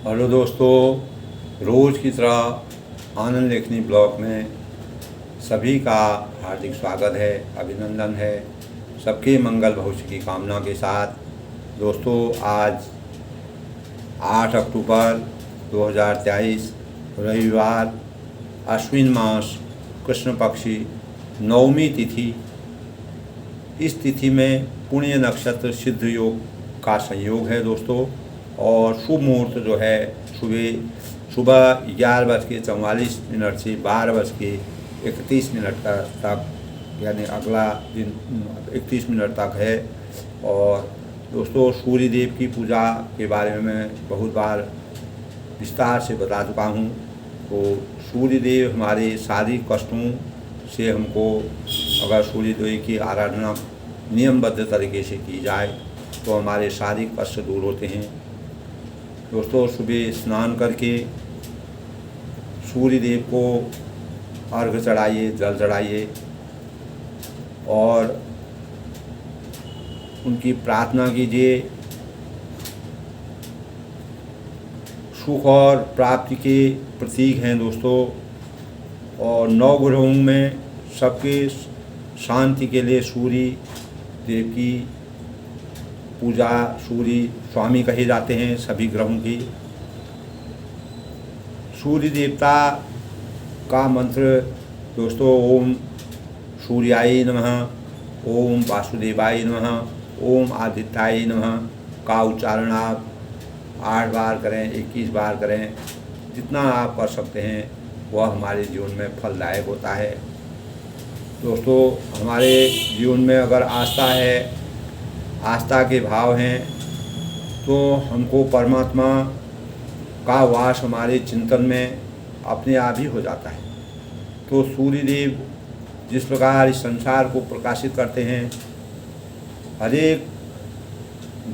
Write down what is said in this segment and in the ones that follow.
Hello दोस्तों, रोज़ की तरह आनंद लेखनी ब्लॉग में सभी का हार्दिक स्वागत है, अभिनंदन है। सबके मंगल भविष्य की कामना के साथ दोस्तों, आज 8 अक्टूबर 2023 रविवार, अश्विन मास कृष्ण पक्षी नवमी तिथि। इस तिथि में पुण्य नक्षत्र सिद्ध योग का संयोग है दोस्तों, और शुभ मुहूर्त जो है सुबह 11:44 से 12:31 तक, यानी अगला दिन 31 मिनट तक है। और दोस्तों, सूर्य देव की पूजा के बारे में मैं बहुत बार विस्तार से बता चुका हूँ। तो सूर्य देव हमारे शारीरिक कष्टों से हमको, अगर सूर्य देव की आराधना नियमबद्ध तरीके से की जाए तो हमारे शारीरिक कष्ट दूर होते हैं। दोस्तों, सुबह स्नान करके सूर्य देव को अर्घ्य चढ़ाइए, जल चढ़ाइए और उनकी प्रार्थना कीजिए। सुख और प्राप्ति के प्रतीक हैं दोस्तों, और 9 ग्रहों में सबके शांति के लिए सूर्य देव की पूजा, सूर्य स्वामी कहे जाते हैं सभी ग्रहों की। सूर्य देवता का मंत्र दोस्तों, ओम सूर्याय नमः, ओम वासुदेवाय नमः, ओम आदित्याय नमः का उच्चारण आप 8 बार करें, 21 बार करें, जितना आप कर सकते हैं वह हमारे जीवन में फलदायक होता है। दोस्तों, हमारे जीवन में अगर आस्था है, आस्था के भाव हैं, तो हमको परमात्मा का वास हमारे चिंतन में अपने आप ही हो जाता है। तो सूर्य देव जिस प्रकार इस संसार को प्रकाशित करते हैं, हर एक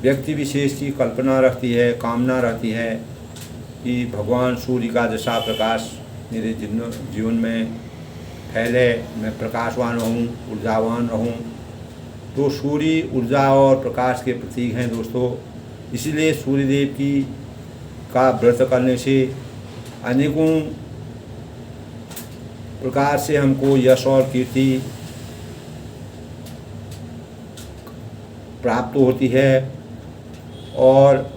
व्यक्ति विशेष की कल्पना रहती है, कामना रहती है कि भगवान सूर्य का जैसा प्रकाश मेरे जीवन में फैले, मैं प्रकाशवान रहूं, ऊर्जावान रहूं। तो सूर्य ऊर्जा और प्रकाश के प्रतीक हैं दोस्तों। इसीलिए सूर्यदेव की का व्रत करने से अनेकों प्रकार से हमको यश और कीर्ति प्राप्त होती है। और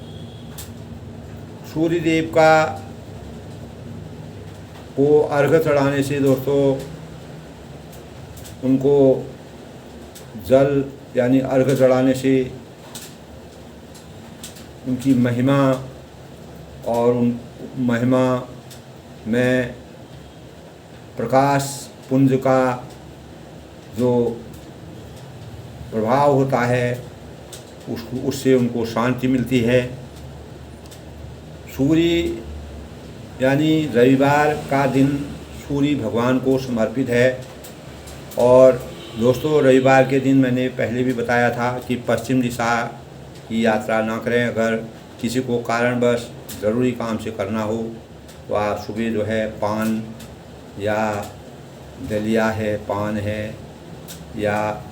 सूर्यदेव का को अर्घ्य चढ़ाने से दोस्तों, उनको जल यानी अर्घ्य चढ़ाने से उनकी महिमा और उन महिमा में प्रकाश पुंज का जो प्रभाव होता है उससे उनको शांति मिलती है। सूर्य यानी रविवार का दिन सूर्य भगवान को समर्पित है। और दोस्तों, रविवार के दिन मैंने पहले भी बताया था कि पश्चिम दिशा की यात्रा ना करें। अगर किसी को कारणवश ज़रूरी काम से करना हो तो आप सुबह जो है पान या दलिया है, पान है, या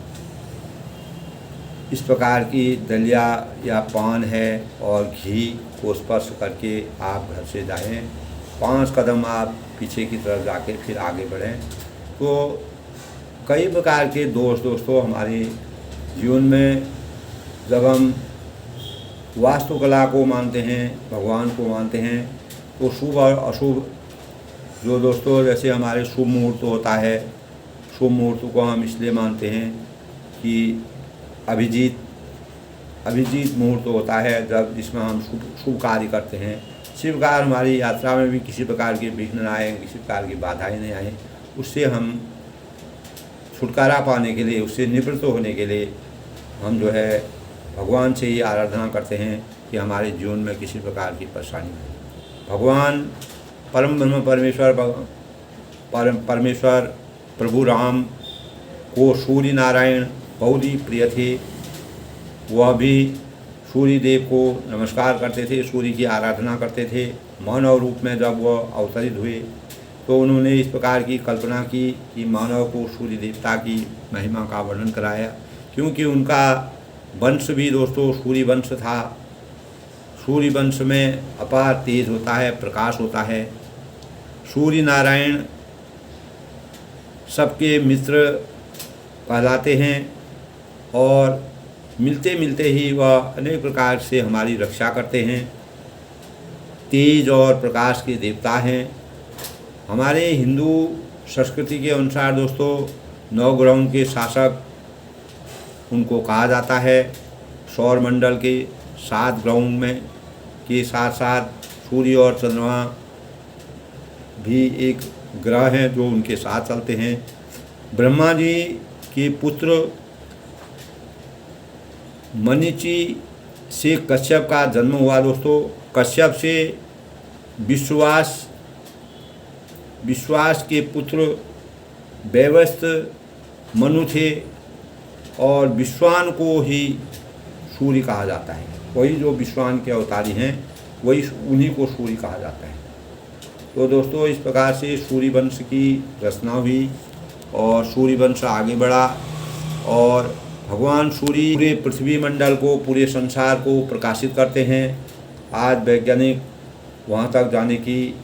इस प्रकार की दलिया या पान है और घी को स्पर्श करके आप घर से जाएं। 5 कदम आप पीछे की तरफ जाके फिर आगे बढ़ें। तो कई प्रकार के दोस्तों हमारे जीवन में, जब हम वास्तुकला को मानते हैं, भगवान को मानते हैं, तो शुभ और अशुभ जो दोस्तों, जैसे हमारे शुभ मुहूर्त होता है, शुभ मुहूर्त को हम इसलिए मानते हैं कि अभिजीत मुहूर्त होता है, जब जिसमें हम शुभ कार्य करते हैं। शिव कार्य हमारी यात्रा में भी किसी प्रकार के विघ्न न आए, किसी प्रकार की बाधाएं नहीं आए, उससे हम छुटकारा पाने के लिए, उससे निवृत्त होने के लिए हम जो है भगवान से ही आराधना करते हैं कि हमारे जीवन में किसी प्रकार की परेशानी नहीं। भगवान परम ब्रह्म परमेश्वर प्रभु राम को सूर्य नारायण बहुत ही प्रिय थे। वह भी सूर्य देव को नमस्कार करते थे, सूर्य की आराधना करते थे। मानव रूप में जब वह अवतरित हुए तो उन्होंने इस प्रकार की कल्पना की कि मानव को सूर्य देवता की महिमा का वर्णन कराया, क्योंकि उनका वंश भी दोस्तों सूर्य वंश था। सूर्य वंश में अपार तेज होता है, प्रकाश होता है। सूर्य नारायण सबके मित्र कहलाते हैं और मिलते मिलते ही वह अनेक प्रकार से हमारी रक्षा करते हैं। तेज और प्रकाश के देवता हैं। हमारे हिंदू संस्कृति के अनुसार दोस्तों 9 ग्रहों के शासक उनको कहा जाता है। सौर मंडल के 7 ग्रहों में के साथ साथ सूर्य और चंद्रमा भी एक ग्रह हैं जो उनके साथ चलते हैं। ब्रह्मा जी के पुत्र मनीची से कश्यप का जन्म हुआ दोस्तों। कश्यप से विश्वास के पुत्र वैवस्त्र मनु थे और विश्वान को ही सूर्य कहा जाता है। वही जो विश्वान के अवतारी हैं वही उन्हीं को सूर्य कहा जाता है। तो दोस्तों इस प्रकार से सूर्य वंश की रचना हुई और सूर्य वंश आगे बढ़ा और भगवान सूर्य पूरे पृथ्वी मंडल को, पूरे संसार को प्रकाशित करते हैं। आज वैज्ञानिक वहाँ तक जाने की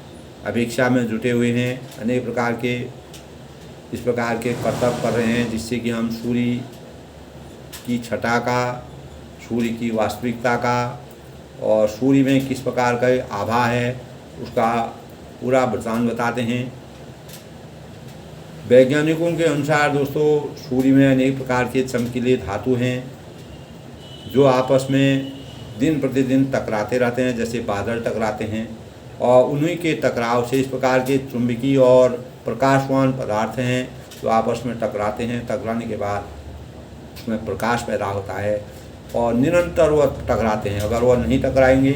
अपेक्षा में जुटे हुए हैं। अनेक प्रकार के इस प्रकार के कर्तव्य कर रहे हैं जिससे कि हम सूर्य की छटा का, सूर्य की वास्तविकता का और सूर्य में किस प्रकार का आभा है उसका पूरा वृत्तांत बताते हैं। वैज्ञानिकों के अनुसार दोस्तों सूर्य में अनेक प्रकार के चमकीले धातु हैं जो आपस में दिन प्रतिदिन टकराते रहते हैं, जैसे बादल टकराते हैं। और उन्हीं के टकराव से इस प्रकार के चुंबकीय और प्रकाशवान पदार्थ हैं जो आपस में टकराते हैं। टकराने के बाद उसमें प्रकाश पैदा होता है और निरंतर वह टकराते हैं। अगर वह नहीं टकराएंगे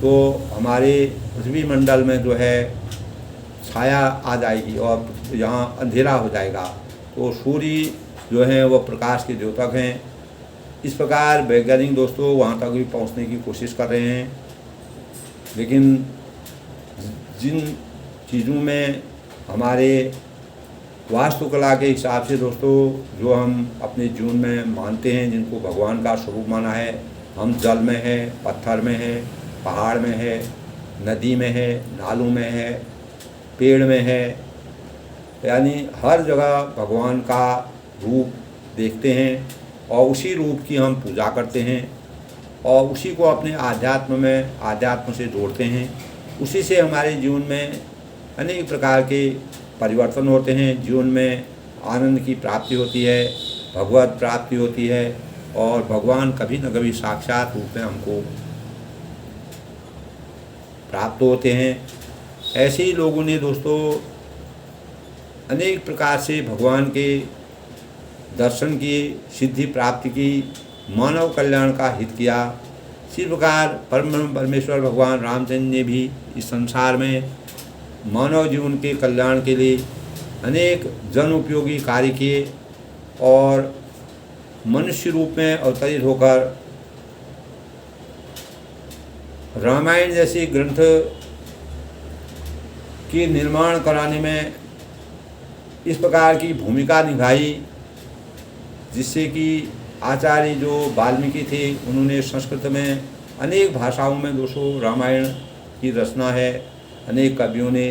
तो हमारे पृथ्वी मंडल में जो है छाया आ जाएगी और यहाँ अंधेरा हो जाएगा। तो सूर्य जो है वह प्रकाश के द्योतक हैं। इस प्रकार वैज्ञानिक दोस्तों वहाँ तक भी पहुँचने की कोशिश कर रहे हैं, लेकिन जिन चीज़ों में हमारे वास्तुकला के हिसाब से दोस्तों जो हम अपने जीवन में मानते हैं, जिनको भगवान का स्वरूप माना है, हम जल में है, पत्थर में है, पहाड़ में है, नदी में है, नालों में है, पेड़ में है, यानी हर जगह भगवान का रूप देखते हैं और उसी रूप की हम पूजा करते हैं और उसी को अपने आध्यात्म से जोड़ते हैं। उसी से हमारे जीवन में अनेक प्रकार के परिवर्तन होते हैं। जीवन में आनंद की प्राप्ति होती है, भगवत प्राप्ति होती है और भगवान कभी न कभी साक्षात रूप में हमको प्राप्त होते हैं। ऐसे ही लोगों ने दोस्तों अनेक प्रकार से भगवान के दर्शन की, सिद्धि प्राप्ति की, मानव कल्याण का हित किया। इसी प्रकार परम परमेश्वर भगवान रामचंद्र ने भी इस संसार में मानव जीवन के कल्याण के लिए अनेक जन उपयोगी कार्य किए और मनुष्य रूप में अवतरित होकर रामायण जैसे ग्रंथ के निर्माण कराने में इस प्रकार की भूमिका निभाई, जिससे कि आचार्य जो वाल्मीकि थे उन्होंने संस्कृत में अनेक भाषाओं में दोस्तों रामायण की रचना है। अनेक कवियों ने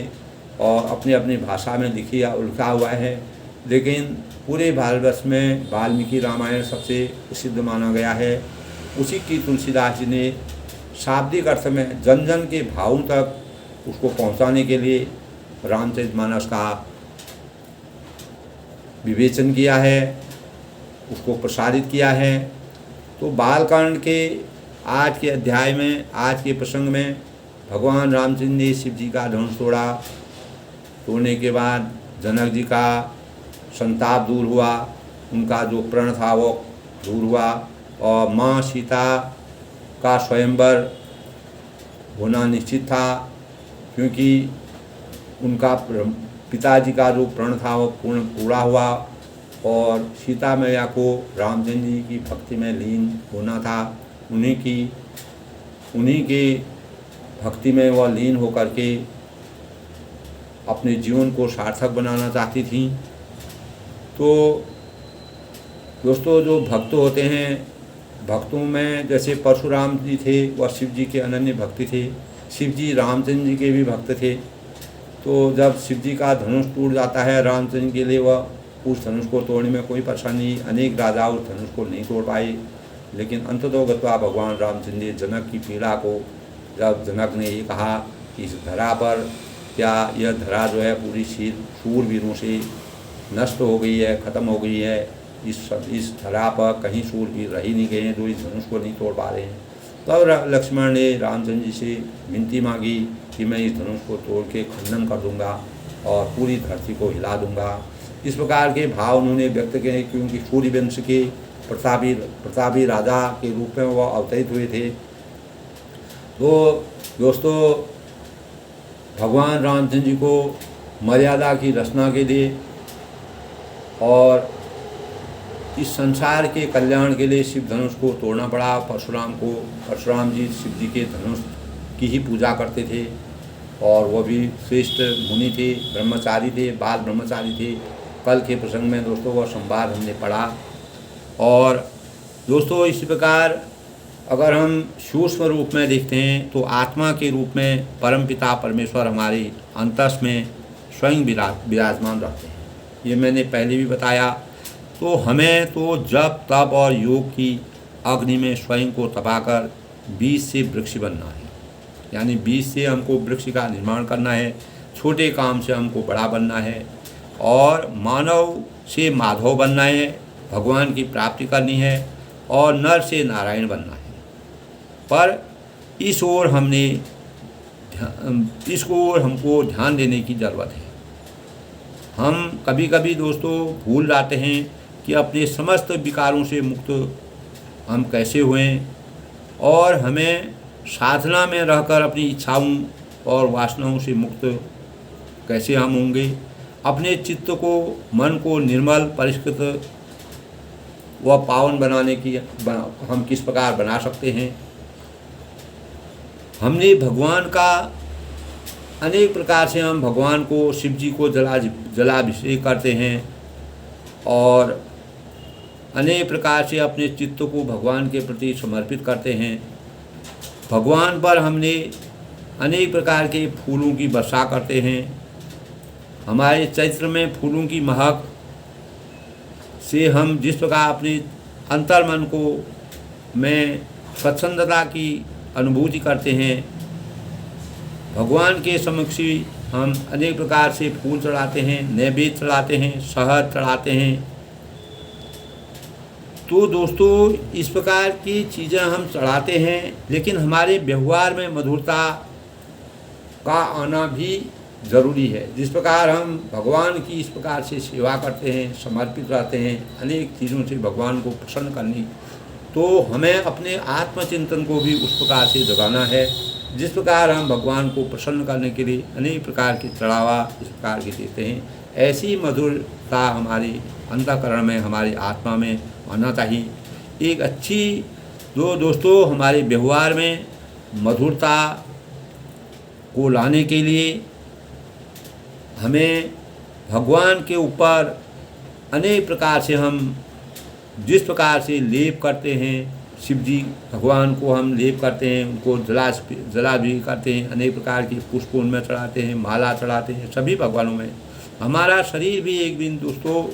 और अपनी अपनी भाषा में लिखा हुआ है, लेकिन पूरे भारतवर्ष में वाल्मीकि रामायण सबसे प्रसिद्ध माना गया है। उसी की तुलसीदास जी ने शाब्दिक अर्थ में जन जन के भावों तक उसको पहुंचाने के लिए रामचरितमानस का विवेचन किया है, उसको प्रसारित किया है। तो बालकांड के आज के अध्याय में, आज के प्रसंग में भगवान रामचंद्र ने शिव जी का धनुष तोड़ने के बाद जनक जी का संताप दूर हुआ, उनका जो प्रण था वो दूर हुआ और माँ सीता का स्वयंवर होना निश्चित था, क्योंकि उनका पिताजी का जो प्रण था वो पूरा हुआ और सीता मैया को रामचंद्र जी की भक्ति में लीन होना था। उन्हीं के भक्ति में वह लीन होकर के अपने जीवन को सार्थक बनाना चाहती थी। तो दोस्तों जो भक्त होते हैं भक्तों में जैसे परशुराम जी थे, वह शिव जी के अनन्य भक्त थे। शिव जी रामचंद्र जी के भी भक्त थे। तो जब शिव जी का धनुष टूट जाता है, रामचंद्र के लिए वह उस धनुष को तोड़ने में कोई परेशानी, अनेक राजा उस धनुष को नहीं तोड़ पाए। लेकिन अंततः गत्वा भगवान रामचंद्र जी जनक की पीड़ा को, जब जनक ने ये कहा कि इस धरा पर, क्या यह धरा जो है पूरी शूरवीरों से नष्ट हो गई है, ख़त्म हो गई है, इस धरा पर कहीं शूरवीर रह ही नहीं गए हैं जो इस धनुष को नहीं तोड़ पा रहे हैं। तब लक्ष्मण ने रामचंद्र जी से विनती मांगी कि मैं इस धनुष को तोड़ के खंडन कर दूंगा और पूरी धरती को हिला दूंगा। इस प्रकार के भाव उन्होंने व्यक्त किए, क्योंकि सूर्यवंश के प्रतापी राजा के रूप में वह अवतरित हुए थे। तो दोस्तों, भगवान रामचंद्र जी को मर्यादा की रचना के लिए और इस संसार के कल्याण के लिए शिव धनुष को तोड़ना पड़ा। परशुराम जी शिव जी के धनुष की ही पूजा करते थे और वह भी श्रेष्ठ मुनि थे, ब्रह्मचारी थे, बाल ब्रह्मचारी थे। कल के प्रसंग में दोस्तों वह संवाद हमने पढ़ा। और दोस्तों, इस प्रकार अगर हम सूक्ष्म रूप में देखते हैं तो आत्मा के रूप में परमपिता परमेश्वर हमारे अंतस में स्वयं विराजमान रहते हैं। ये मैंने पहले भी बताया। तो हमें तो जप तप और योग की अग्नि में स्वयं को तपाकर बीज से वृक्ष बनना है, यानी बीज से हमको वृक्ष का निर्माण करना है। छोटे काम से हमको बड़ा बनना है और मानव से माधव बनना है, भगवान की प्राप्ति करनी है और नर से नारायण बनना है। पर इस ओर हमको ध्यान देने की ज़रूरत है। हम कभी कभी दोस्तों भूल जाते हैं कि अपने समस्त विकारों से मुक्त हम कैसे हुए और हमें साधना में रहकर अपनी इच्छाओं और वासनाओं से मुक्त कैसे हम होंगे। अपने चित्त को, मन को निर्मल, परिष्कृत व पावन बनाने की हम किस प्रकार बना सकते हैं। हमने भगवान का अनेक प्रकार से हम भगवान को, शिव जी को जलाभिषेक करते हैं और अनेक प्रकार से अपने चित्त को भगवान के प्रति समर्पित करते हैं। भगवान पर हमने अनेक प्रकार के फूलों की वर्षा करते हैं। हमारे चैत्र में फूलों की महक से हम जिस प्रकार अपने अंतर्मन को में स्वच्छंदता की अनुभूति करते हैं, भगवान के समक्ष हम अनेक प्रकार से फूल चढ़ाते हैं, नैवेद्य चढ़ाते हैं, शहद चढ़ाते हैं। तो दोस्तों, इस प्रकार की चीज़ें हम चढ़ाते हैं, लेकिन हमारे व्यवहार में मधुरता का आना भी ज़रूरी है। जिस प्रकार हम भगवान की इस प्रकार से सेवा करते हैं, समर्पित रहते हैं अनेक चीज़ों से भगवान को प्रसन्न करने, तो हमें अपने आत्मचिंतन को भी उस प्रकार से जगाना है। जिस प्रकार हम भगवान को प्रसन्न करने के लिए अनेक प्रकार के चढ़ावा इस प्रकार के देते हैं, ऐसी मधुरता हमारी अंतःकरण में, हमारी आत्मा में आना चाहिए। एक अच्छी दोस्तों हमारे व्यवहार में मधुरता को लाने के लिए हमें भगवान के ऊपर अनेक प्रकार से हम जिस प्रकार से लेप करते हैं, शिव जी भगवान को हम लेप करते हैं, उनको जला भी करते हैं, अनेक प्रकार के पुष्प उनमें चढ़ाते हैं, माला चढ़ाते हैं, सभी भगवानों में। हमारा शरीर भी एक दिन दोस्तों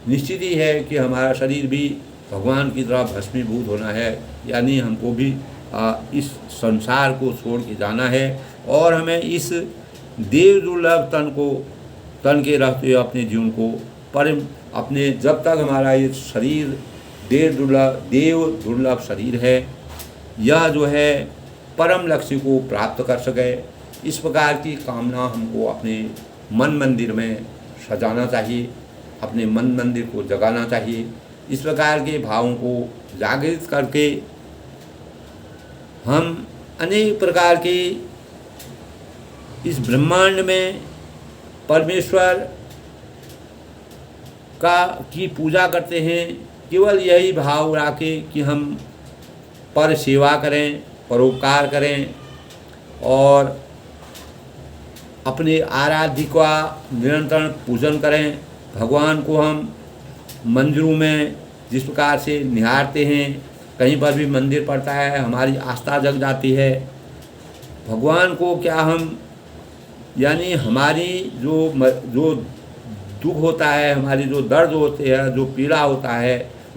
निश्चित ही है कि हमारा शरीर भी भगवान की तरह भस्मीभूत होना है, यानी हमको भी इस संसार को छोड़ के जाना है और हमें इस देव दुर्लभ तन के रहते हुए अपने जीवन को अपने जब तक हमारा ये शरीर देव दुर्लभ शरीर है, यह जो है परम लक्ष्य को प्राप्त कर सके, इस प्रकार की कामना हमको अपने मन मंदिर में सजाना चाहिए, अपने मन मंदिर को जगाना चाहिए। इस प्रकार के भावों को जागृत करके हम अनेक प्रकार के इस ब्रह्मांड में परमेश्वर की पूजा करते हैं। केवल यही भाव रखे कि हम पर सेवा करें, परोपकार करें और अपने आराध्य का निरंतर पूजन करें। भगवान को हम मंदिरों में जिस प्रकार से निहारते हैं, कहीं पर भी मंदिर पड़ता है हमारी आस्था जग जाती है। भगवान को क्या हम यानी हमारी जो दुख होता है, हमारी जो दर्द होते हैं, जो पीड़ा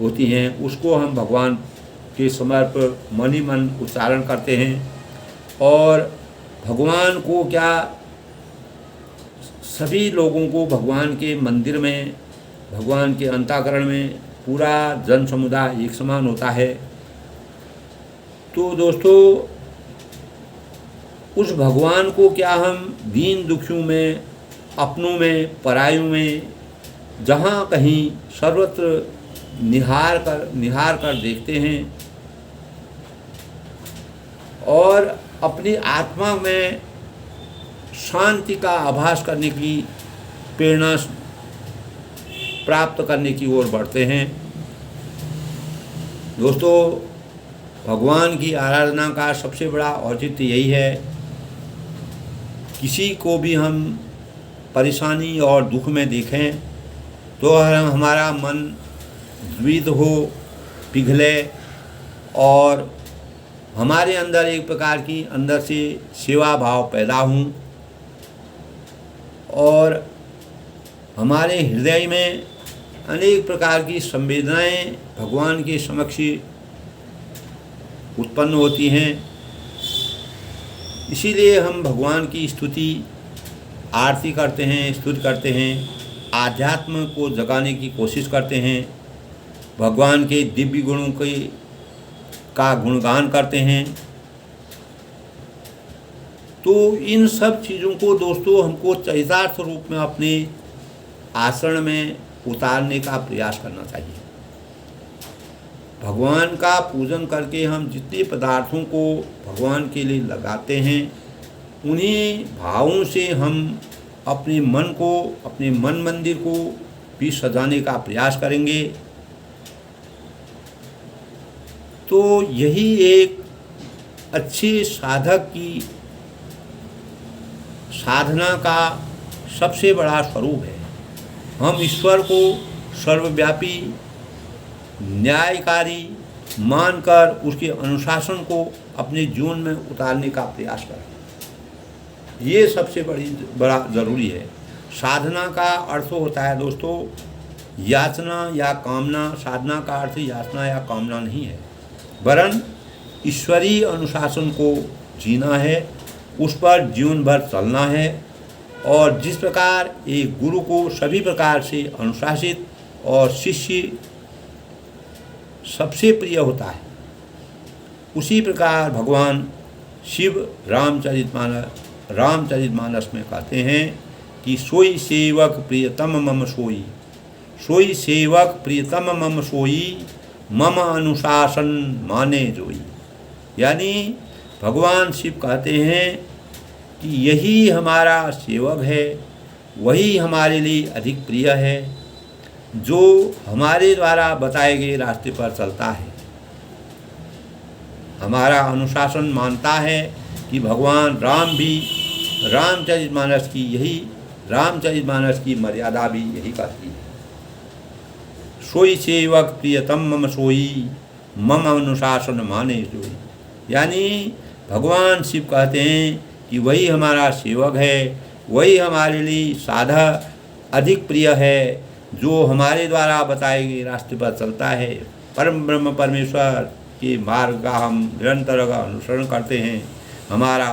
होती हैं, उसको हम भगवान के समर्प मन ही मन उच्चारण करते हैं। और भगवान को क्या सभी लोगों को भगवान के मंदिर में, भगवान के अंतःकरण में पूरा जन समुदाय एक समान होता है। तो दोस्तों, उस भगवान को क्या हम दीन दुखियों में, अपनों में, परायों में, जहाँ कहीं सर्वत्र निहार कर देखते हैं और अपनी आत्मा में शांति का आभास करने की प्रेरणा प्राप्त करने की ओर बढ़ते हैं। दोस्तों, भगवान की आराधना का सबसे बड़ा औचित्य यही है, किसी को भी हम परेशानी और दुख में देखें तो हमारा मन द्विध हो, पिघले और हमारे अंदर एक प्रकार की अंदर से सेवा भाव पैदा हों और हमारे हृदय में अनेक प्रकार की संवेदनाएं भगवान के समक्ष उत्पन्न होती हैं। इसीलिए हम भगवान की स्तुति, आरती करते हैं, स्तुति करते हैं, आध्यात्म को जगाने की कोशिश करते हैं, भगवान के दिव्य गुणों का गुणगान करते हैं। तो इन सब चीज़ों को दोस्तों हमको चरितार्थ रूप में अपने आचरण में उतारने का प्रयास करना चाहिए। भगवान का पूजन करके हम जितने पदार्थों को भगवान के लिए लगाते हैं, उन्हीं भावों से हम अपने मन को, अपने मन मंदिर को भी सजाने का प्रयास करेंगे। तो यही एक अच्छे साधक की साधना का सबसे बड़ा स्वरूप है। हम ईश्वर को सर्वव्यापी, न्यायकारी मानकर उसके अनुशासन को अपने जीवन में उतारने का प्रयास करें। ये सबसे बड़ा ज़रूरी है। साधना का अर्थ होता है दोस्तों याचना या कामना। साधना का अर्थ याचना या कामना नहीं है, वरन ईश्वरीय अनुशासन को जीना है, उस पर जीवन भर चलना है। और जिस प्रकार एक गुरु को सभी प्रकार से अनुशासित और शिष्य सबसे प्रिय होता है, उसी प्रकार भगवान शिव रामचरितमानस में कहते हैं कि सोई सेवक प्रियतम मम सोई, सोई सेवक प्रियतम मम सोई, मम अनुशासन माने जोई। यानी भगवान शिव कहते हैं कि यही हमारा सेवक है, वही हमारे लिए अधिक प्रिय है, जो हमारे द्वारा बताए गए रास्ते पर चलता है, हमारा अनुशासन मानता है। कि भगवान राम भी रामचरितमानस की मर्यादा भी यही कहती है, सोई सेवक प्रियतम मम सोई, मम अनुशासन माने जोई। यानी भगवान शिव कहते हैं कि वही हमारा सेवक है, वही हमारे लिए साधक अधिक प्रिय है, जो हमारे द्वारा बताए गए रास्ते पर चलता है। परम ब्रह्म परमेश्वर के मार्ग का हम निरंतर अनुसरण करते हैं, हमारा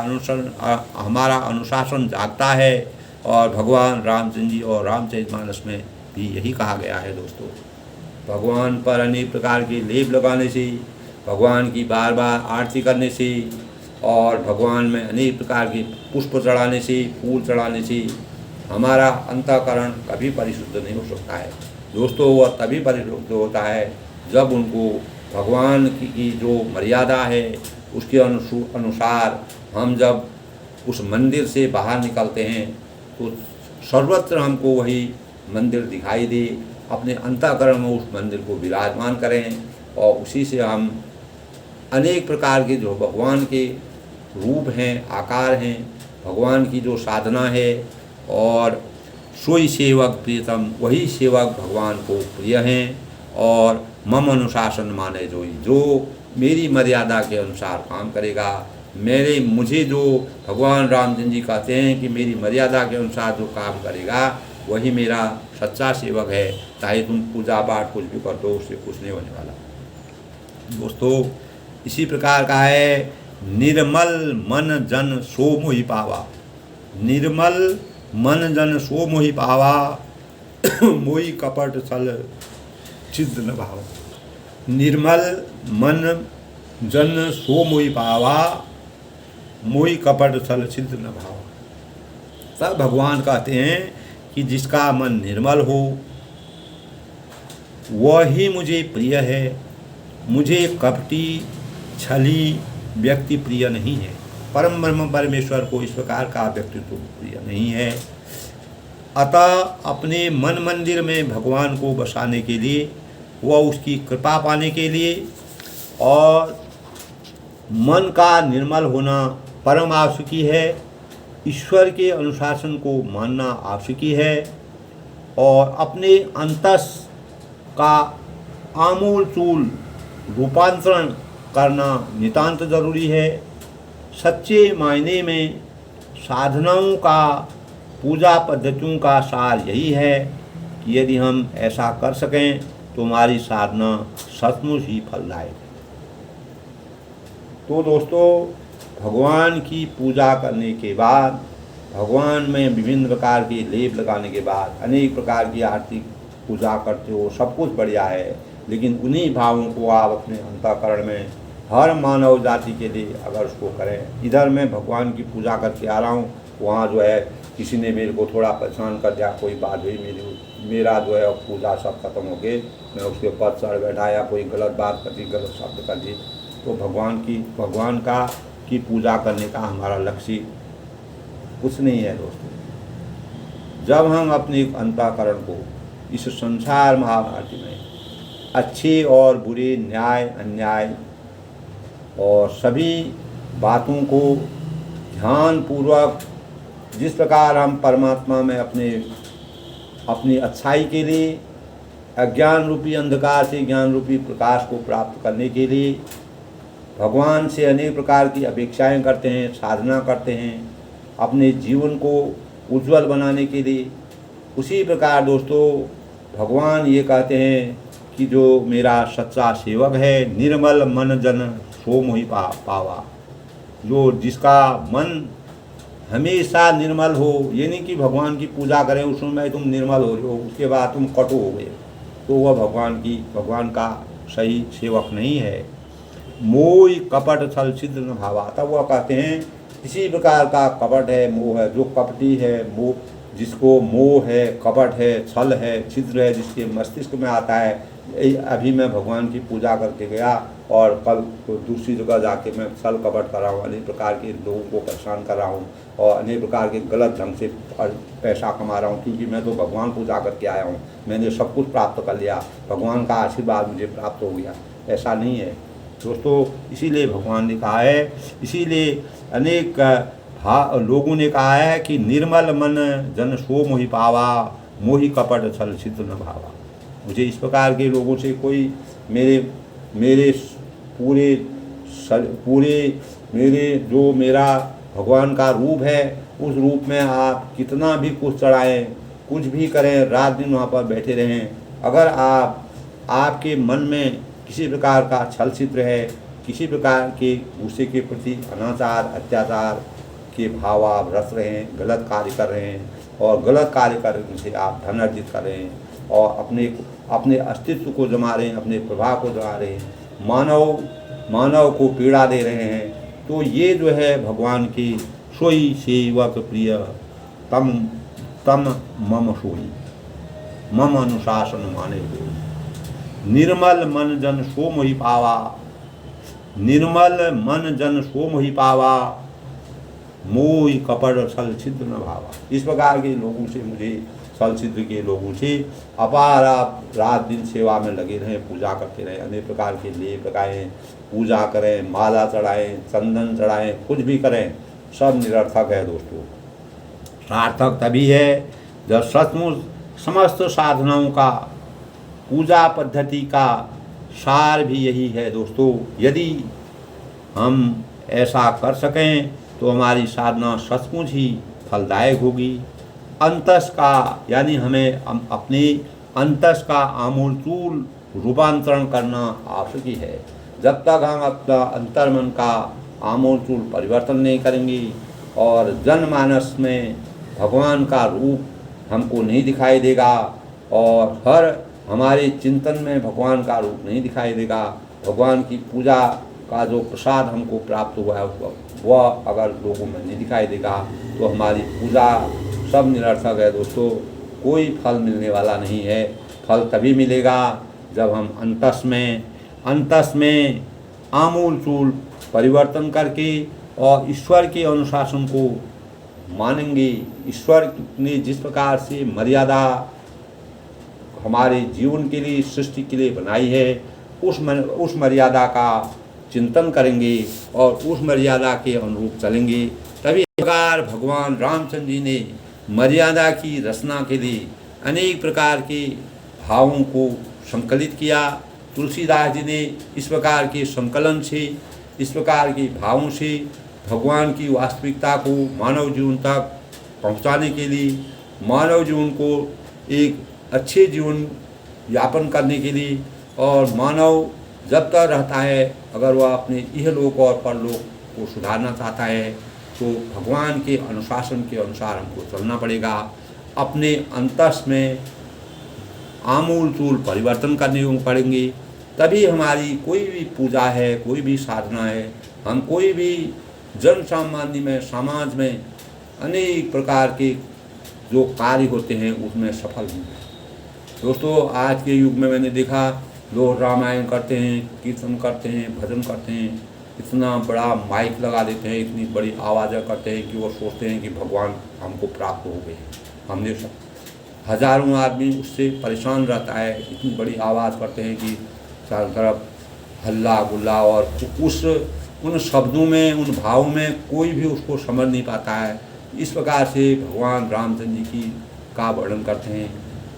अनुशासन जागता है। और भगवान रामचंद्र जी और रामचरितमानस में भी यही कहा गया है दोस्तों। भगवान पर अनेक प्रकार के लेप लगाने से, भगवान की बार बार आरती करने से और भगवान में अनेक प्रकार के पुष्प चढ़ाने से, फूल चढ़ाने से हमारा अंतःकरण कभी परिशुद्ध नहीं हो सकता है दोस्तों। वह तभी परिशुद्ध होता है जब उनको भगवान की जो मर्यादा है उसके अनुसार हम जब उस मंदिर से बाहर निकलते हैं तो सर्वत्र हमको वही मंदिर दिखाई दे, अपने अंतःकरण में उस मंदिर को विराजमान करें और उसी से हम अनेक प्रकार के जो भगवान के रूप हैं, आकार हैं, भगवान की जो साधना है और सोई सेवक प्रियतम, वही सेवक भगवान को प्रिय हैं और मम अनुशासन माने जोई, जो मेरी मर्यादा के अनुसार काम करेगा, मुझे जो भगवान रामचंद्र जी कहते हैं कि मेरी मर्यादा के अनुसार जो काम करेगा वही मेरा सच्चा सेवक है। चाहे तुम पूजा पाठ कुछ भी कर दो, उससे कुछ नहीं होने वाला। दोस्तों, इसी प्रकार का है निर्मल मन जन सो मोहि पावा, निर्मल मन जन सो मोहि पावा, मोहि कपट छल छिद्र न भावा। निर्मल मन जन सो मोहि पावा, मोहि कपट छल छिद्र न भावा। तब भगवान कहते हैं कि जिसका मन निर्मल हो वही मुझे प्रिय है, मुझे कपटी छली व्यक्ति प्रिय नहीं है। परम ब्रह्म परमेश्वर को इस प्रकार का व्यक्तित्व प्रिय नहीं है। अतः अपने मन मंदिर में भगवान को बसाने के लिए, वह उसकी कृपा पाने के लिए और मन का निर्मल होना परम आवश्यकी है। ईश्वर के अनुशासन को मानना आवश्यकी है और अपने अंतस का आमूल चूल रूपांतरण करना नितांत जरूरी है। सच्चे मायने में साधनाओं का, पूजा पद्धतियों का सार यही है कि यदि हम ऐसा कर सकें तो हमारी साधना सचमुच ही फलदायक है। तो दोस्तों, भगवान की पूजा करने के बाद, भगवान में विभिन्न प्रकार के लेप लगाने के बाद, अनेक प्रकार की आरती पूजा करते हो, सब कुछ बढ़िया है, लेकिन उन्हीं भावों को आप अपने अंतःकरण में हर मानव जाति के लिए अगर उसको करें। इधर मैं भगवान की पूजा करके आ रहा हूँ, वहाँ जो है किसी ने मेरे को थोड़ा परेशान कर दिया, कोई बात हुई, मेरा जो है पूजा सब खत्म हो गए, मैं उसके ऊपर चढ़ बैठा या कोई गलत बात कर दी, गलत शब्द कर दी, तो भगवान की पूजा करने का हमारा लक्ष्य कुछ नहीं है। दोस्तों, जब हम अपने अंतःकरण को इस संसार महाभारती में अच्छे और बुरे, न्याय अन्याय और सभी बातों को ध्यानपूर्वक, जिस प्रकार हम परमात्मा में अपनी अच्छाई के लिए अज्ञान रूपी अंधकार से ज्ञान रूपी प्रकाश को प्राप्त करने के लिए भगवान से अनेक प्रकार की अपेक्षाएं करते हैं, साधना करते हैं अपने जीवन को उज्जवल बनाने के लिए, उसी प्रकार दोस्तों भगवान ये कहते हैं कि जो मेरा सच्चा सेवक है, निर्मल मन जन सो मोहि पावा, जो जिसका मन हमेशा निर्मल हो। ये नहीं कि भगवान की पूजा करें उस समय तुम निर्मल हो रहे हो, उसके बाद तुम कटु हो गए, तो वह भगवान का सही सेवक नहीं है। मोह कपट छल छिद्र न भावा, तब वह कहते हैं किसी प्रकार का कपट है, मोह है, जो कपटी है, मोह, जिसको मोह है, कपट है, छल है, छिद्र है, जिसके मस्तिष्क में आता है। अभी मैं भगवान की पूजा करके गया और कल दूसरी जगह जाके मैं छल कपट कर रहा हूँ, अनेक प्रकार के लोगों को परेशान कर रहा हूँ और अनेक प्रकार के गलत ढंग से पैसा कमा रहा हूँ, क्योंकि मैं तो भगवान पूजा करके आया हूँ, मैंने सब कुछ प्राप्त कर लिया, भगवान का आशीर्वाद मुझे प्राप्त हो गया। ऐसा नहीं है दोस्तों। इसीलिए भगवान ने कहा है, इसीलिए अनेक लोगों ने कहा है कि निर्मल मन जन सो मोहि पावा, मोहि कपट छल छिद्र न भावा। मुझे इस प्रकार के लोगों से कोई मेरे पूरे जो मेरा भगवान का रूप है, उस रूप में आप कितना भी कुछ चढ़ाएं, कुछ भी करें, रात दिन वहाँ पर बैठे रहें, अगर आपके मन में किसी प्रकार का छल छिद्र है, किसी प्रकार के दूसरे के प्रति अनाचार अत्याचार के भाव आप रच रहे हैं, गलत कार्य कर रहे हैं और गलत कार्य करने से आप धन अर्जित कर रहे हैं और अपने अस्तित्व को जमा रहे हैं, अपने प्रभाव को जमा रहे हैं, मानव को पीड़ा दे रहे हैं, तो ये जो है भगवान की सोई सेवक प्रिय तम मम सोई, मम अनुशासन माने हो। निर्मल मन जन सो मोहि पावा, निर्मल मन जन सो मोहि पावा, मोहि कपट छल छिद्र न भावा। इस प्रकार के लोगों से, मुझे छल छिद्र के लोगों से अपार आप रात दिन सेवा में लगे रहें, पूजा करते रहें, अनेक प्रकार के लेप लगाएं, पूजा करें, माला चढ़ाएं, चंदन चढ़ाएं, कुछ भी करें, सब निरर्थक है दोस्तों। सार्थक तभी है जब सचमुच समस्त साधनाओं का, पूजा पद्धति का सार भी यही है दोस्तों। यदि हम ऐसा कर सकें तो हमारी साधना सचमुच ही फलदायक होगी। अंतस का यानी हमें अपने अंतस का आमूलचूल रूपांतरण करना आवश्यक ही है। जब तक हम अपना अंतर्मन का आमूलचूल परिवर्तन नहीं करेंगे और जनमानस में भगवान का रूप हमको नहीं दिखाई देगा और हर हमारे चिंतन में भगवान का रूप नहीं दिखाई देगा, भगवान की पूजा का जो प्रसाद हमको प्राप्त हुआ है वह अगर लोगों में नहीं दिखाई देगा तो हमारी पूजा सब निरर्थक है दोस्तों। कोई फल मिलने वाला नहीं है। फल तभी मिलेगा जब हम अंतस में आमूलचूल परिवर्तन करके और ईश्वर के अनुशासन को मानेंगे। ईश्वर ने जिस प्रकार से मर्यादा हमारे जीवन के लिए, सृष्टि के लिए बनाई है, उस मर्यादा का चिंतन करेंगे और उस मर्यादा के अनुरूप चलेंगे, तभी प्रकार भगवान रामचंद्र जी ने मर्यादा की रचना के लिए अनेक प्रकार के भावों को संकलित किया। तुलसीदास जी ने इस प्रकार के संकलन से, इस प्रकार के भावों से भगवान की वास्तविकता को मानव जीवन तक पहुंचाने के लिए, मानव जीवन को एक अच्छे जीवन यापन करने के लिए, और मानव जब तक रहता है अगर वह अपने इहलोक और परलोक को सुधारना चाहता है तो भगवान के अनुशासन के अनुसार हमको चलना पड़ेगा। अपने अंतस में आमूलचूल परिवर्तन करने को पड़ेंगे, तभी हमारी कोई भी पूजा है, कोई भी साधना है, हम कोई भी जन सामान्य में, समाज में अनेक प्रकार के जो कार्य होते हैं उसमें सफल होंगे। दोस्तों, आज के युग में मैंने देखा लोग रामायण करते हैं, कीर्तन करते हैं, भजन करते हैं, इतना बड़ा माइक लगा देते हैं, इतनी बड़ी आवाज़ें करते हैं कि वो सोचते हैं कि भगवान हमको प्राप्त हो गए। हमने सब हजारों आदमी उससे परेशान रहता है, इतनी बड़ी आवाज़ करते हैं कि चारों तरफ हल्ला गुल्ला, और उन शब्दों में, उन भावों में कोई भी उसको समझ नहीं पाता है। इस प्रकार से भगवान रामचंद्र जी का वर्णन करते हैं,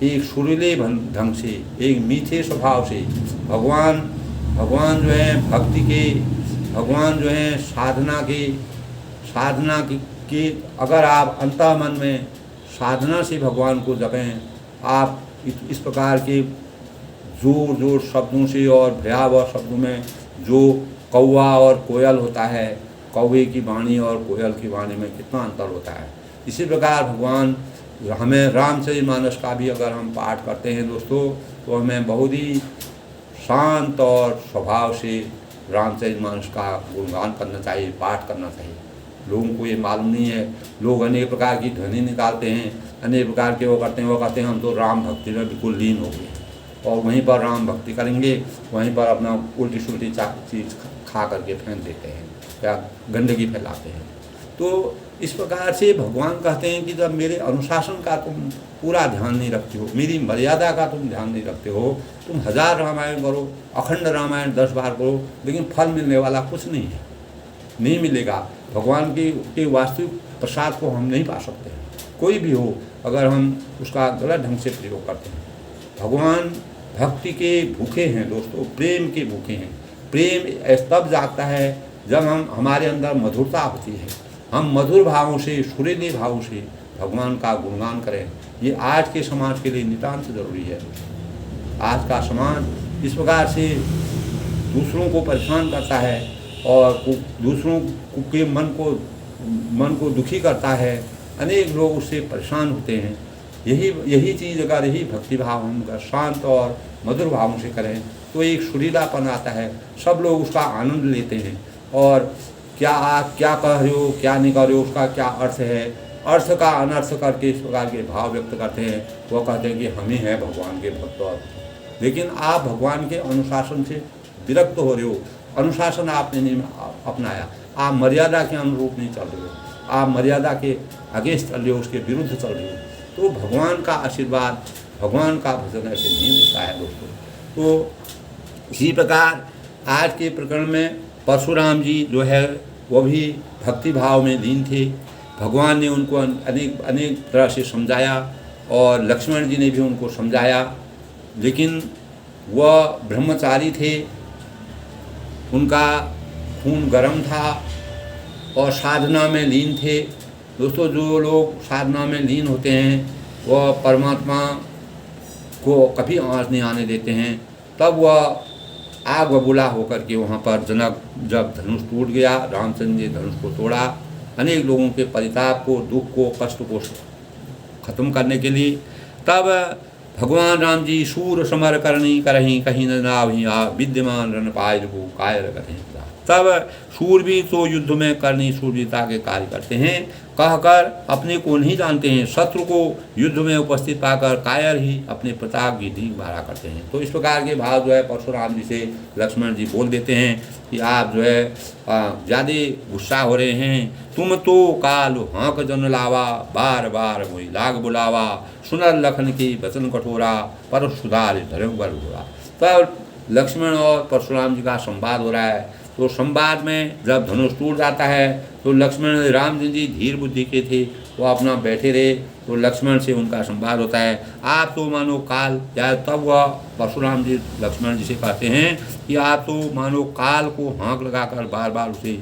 एक सुरीले ढंग से, एक मीठे स्वभाव से। भगवान जो है भक्ति के, भगवान जो है साधना के अगर आप अंतःमन में साधना से भगवान को जपें, आप इस प्रकार के जोर शब्दों से और भयावह शब्दों में, जो कौवा और कोयल होता है, कौवे की वाणी और कोयल की वाणी में कितना अंतर होता है। इसी प्रकार भगवान हमें रामचरितमानस का भी अगर हम पाठ करते हैं दोस्तों, तो हमें बहुत ही शांत और स्वभाव से रामचरितमानस का गुणगान करना चाहिए, पाठ करना चाहिए। लोगों को ये मालूम नहीं है, लोग अनेक प्रकार की ध्वनि निकालते हैं, अनेक प्रकार के वो कहते हैं हम तो राम भक्ति में बिल्कुल लीन हो गए, और वहीं पर राम भक्ति करेंगे, वहीं पर अपना उल्टी सुल्टी चीज़ खा करके फेंक देते हैं या गंदगी फैलाते हैं। तो इस प्रकार से भगवान कहते हैं कि जब मेरे अनुशासन का तुम पूरा ध्यान नहीं रखते हो, मेरी मर्यादा का तुम ध्यान नहीं रखते हो, तुम 1000 रामायण करो, अखंड रामायण 10 बार करो, लेकिन फल मिलने वाला कुछ नहीं है, नहीं मिलेगा। भगवान के वास्तविक प्रसाद को हम नहीं पा सकते हैं, कोई भी हो, अगर हम उसका गलत ढंग से प्रयोग करते हैं। भगवान भक्ति के भूखे हैं दोस्तों, प्रेम के भूखे हैं। प्रेम तब जागता है जब हमारे अंदर मधुरता होती है, हम मधुर भावों से, सुरीले भावों से भगवान का गुणगान करें। ये आज के समाज के लिए नितांत जरूरी है। आज का समाज इस प्रकार से दूसरों को परेशान करता है और दूसरों के मन को दुखी करता है, अनेक लोग उससे परेशान होते हैं। यही चीज़ अगर यही भक्तिभाव हम अगर शांत और मधुर भावों से करें तो एक सुरीलापन आता है, सब लोग उसका आनंद लेते हैं। और क्या आप क्या कह रहे हो, क्या नहीं कर रहे हो, उसका क्या अर्थ है, अर्थ का अनर्थ करके इस प्रकार के भाव व्यक्त करते हैं। वो कहते हैं कि हम ही हैं भगवान के भक्त, लेकिन आप भगवान के अनुशासन से विरक्त हो रहे हो। अनुशासन आपने नहीं अपनाया, आप मर्यादा के अनुरूप नहीं चल रहे हो, आप मर्यादा के अगेंस्ट चल रहे हो, उसके विरुद्ध चल रहे हो। तो भगवान का आशीर्वाद, भगवान का भजन ऐसे नहीं मिलता है दोस्तों। तो इसी प्रकार आज के प्रकरण में परशुराम जी जो है वो भी भक्ति भाव में लीन थे। भगवान ने उनको अनेक तरह से समझाया और लक्ष्मण जी ने भी उनको समझाया, लेकिन वह ब्रह्मचारी थे, उनका खून गर्म था और साधना में लीन थे। दोस्तों, जो लोग साधना में लीन होते हैं वह परमात्मा को कभी आँच नहीं आने देते हैं। तब वह आग बबूला होकर के वहाँ पर जनक जब धनुष टूट गया, रामचंद्र जी धनुष को तोड़ा, अनेक लोगों के परिताप को, दुख को, कष्ट को खत्म करने के लिए, तब भगवान राम जी सूर समर करनी करहीं कहीं न नावहीं आ विद्यमान रन पाय को कायर करें। तब सूरवीर तो युद्ध में करनी सूरवीरता के कार्य करते हैं, कहकर अपने को नहीं जानते हैं, शत्रु को युद्ध में उपस्थित पाकर कायर ही अपने प्रताप की ढींग भाड़ा करते हैं। तो इस प्रकार के भाव जो है परशुराम जी से लक्ष्मण जी बोल देते हैं कि आप जो है ज़्यादा गुस्सा हो रहे हैं, तुम तो काल हाँक जन लावा, बार बार मोहि लाग बुलावा, सुनर लखन की वचन कठोरा, पर सुधार धर्म बल बुरा। तब लक्ष्मण और परशुराम जी का संवाद हो रहा है। तो संवाद में जब धनुष टूट जाता है तो लक्ष्मण रामचंद्र जी धीर बुद्धि के थे, वो अपना बैठे रहे। तो लक्ष्मण से उनका संवाद होता है, आप तो मानो काल, या तब वह परशुराम जी लक्ष्मण जी से कहते हैं कि आप तो मानो काल को हाँक लगाकर बार बार उसे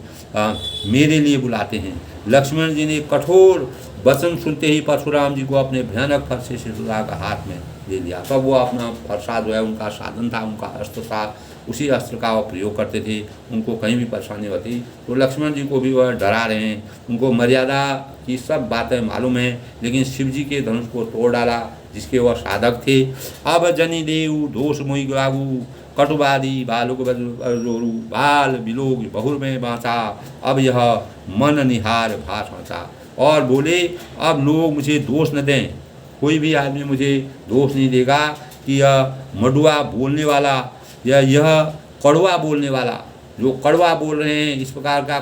मेरे लिए बुलाते हैं। लक्ष्मण जी ने कठोर वचन सुनते ही परशुराम जी को अपने भयानक फरसे से सुधाकर हाथ में ले लिया। तब वो अपना फरसा जो है उनका साधन था, उनका अस्त्र था, उसी अस्त्र का वो प्रयोग करते थे। उनको कहीं भी परेशानी होती तो लक्ष्मण जी को भी वह डरा रहे हैं, उनको मर्यादा की सब बातें मालूम हैं, लेकिन शिव जी के धनुष को तोड़ डाला जिसके वह साधक थे। अब जनि देव दोष मोहि गागू, कटुवादी बालुक जोरू, बाल बिलोग बहुर में बाँचा, अब यह मन निहार भाषा। और बोले अब लोग मुझे दोष न दें, कोई भी आदमी मुझे दोष नहीं देगा कि यह मडुआ बोलने वाला या यह कड़वा बोलने वाला, जो कड़वा बोल रहे हैं, इस प्रकार का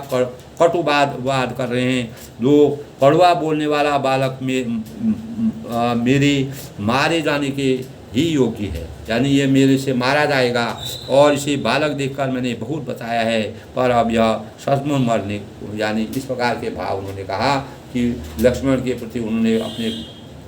कटुवाद कर रहे हैं, जो कड़वा बोलने वाला बालक मेरे मारे जाने के ही योग्य है, यानी ये मेरे से मारा जाएगा। और इसे बालक देखकर मैंने बहुत बताया है, पर अब यह सचमुच मरने, यानी इस प्रकार के भाव उन्होंने कहा कि लक्ष्मण के प्रति उन्होंने अपने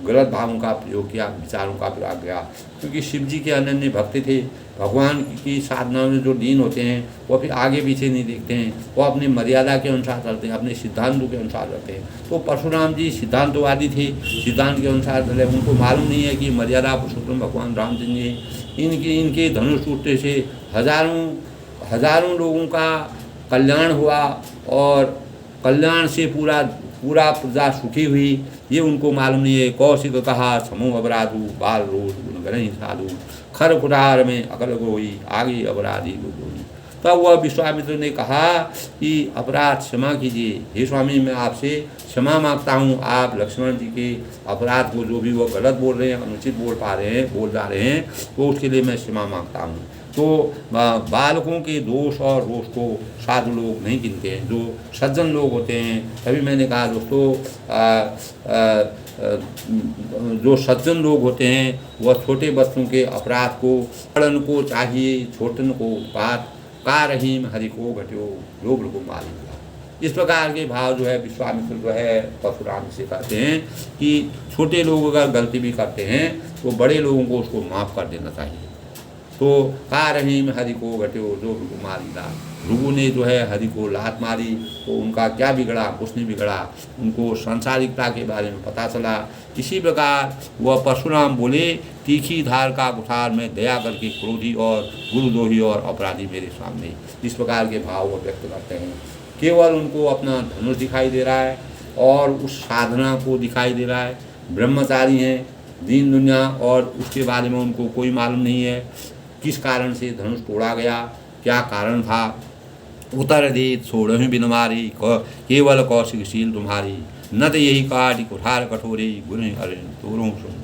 गलत भावों का प्रयोग किया, विचारों का प्रयोग किया। क्योंकि शिव जी के अनन्य भक्त थे, भगवान की साधना में जो लीन होते हैं वो फिर आगे पीछे नहीं देखते हैं, वो अपनी मर्यादा के अनुसार चलते हैं, अपने सिद्धांतों के अनुसार चलते हैं। तो परशुराम जी सिद्धांतवादी थे, सिद्धांत के अनुसार चले, उनको मालूम नहीं है कि मर्यादा पुरुषोत्तम भगवान रामचंद्र जी, इनके धनुष टूटने से हजारों लोगों का कल्याण हुआ और कल्याण से पूरा प्रजा सुखी हुई, ये उनको मालूम नहीं है। कौशिक कहा समूह अपराधु, बाल रोष गुण गणहि साधु, खर कुठार में अकल गोई, आगे अपराधी गोई। तब वह विश्वामित्र ने कहा कि अपराध क्षमा कीजिए, हे स्वामी मैं आपसे क्षमा मांगता हूँ, आप लक्ष्मण जी के अपराध को जो भी वो गलत बोल रहे हैं, अनुचित बोल जा रहे हैं, तो उसके लिए मैं क्षमा मांगता हूँ। तो बालकों के दोष और रोष को साधु लोग नहीं गिनते हैं, जो सज्जन लोग होते हैं। तभी मैंने कहा दोस्तों, जो सज्जन लोग होते हैं वह छोटे बच्चों के अपराध को, बड़न को चाहिए छोटन को बात, का रहीम हरि को घट्यो लोग को मालिक। इस प्रकार के भाव जो है विश्वामित्र जो है परशुराम से कहते हैं कि छोटे लोग अगर गलती भी करते हैं तो बड़े लोगों को उसको माफ़ कर देना चाहिए। तो का रहीम हरि को घट्यो जो भृगु मारिदा, भृगु ने जो है हरि को लात मारी तो उनका क्या बिगड़ा, कुछ नहीं बिगड़ा, उनको सांसारिकता के बारे में पता चला। इसी प्रकार वह परशुराम बोले, तीखी धार का कुठार में दया करके क्रोधी और गुरुद्रोही और अपराधी मेरे सामने। इस प्रकार के भाव वो व्यक्त करते हैं। केवल उनको अपना धनुष दिखाई दे रहा है और उस साधना को दिखाई दे रहा है। ब्रह्मचारी हैं, दीन दुनिया, और उसके बारे में उनको कोई मालूम नहीं है किस कारण से धनुष तोड़ा गया, क्या कारण था। उतर देत छोड़हि बिन मारी, केवल कौशिकशील तुम्हारी, न तो यही काट कुठार कठोरी, गुण अरे तोरों सुन।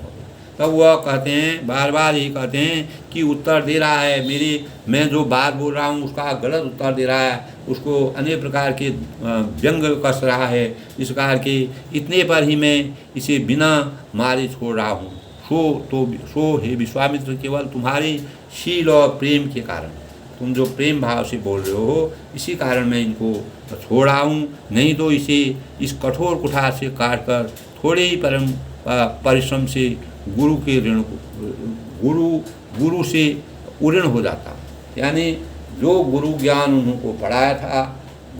तब वह कहते हैं, बार बार यही कहते हैं कि उत्तर दे रहा है, मैं जो बात बोल रहा हूँ उसका गलत उत्तर दे रहा है, उसको अनेक प्रकार के व्यंग कस रहा है। इस प्रकार के इतने पर ही मैं इसे बिना मारे छोड़ रहा हूँ। सो हे विश्वामित्र, केवल तुम्हारी शील और प्रेम के कारण, तुम जो प्रेम भाव से बोल रहे हो, इसी कारण मैं इनको छोड़ रहा हूँ। नहीं तो इसे इस कठोर कुठार से काट कर थोड़े ही परिश्रम से गुरु के ऋण को, गुरु से उऋण हो जाता। यानी जो गुरु ज्ञान उनको पढ़ाया था,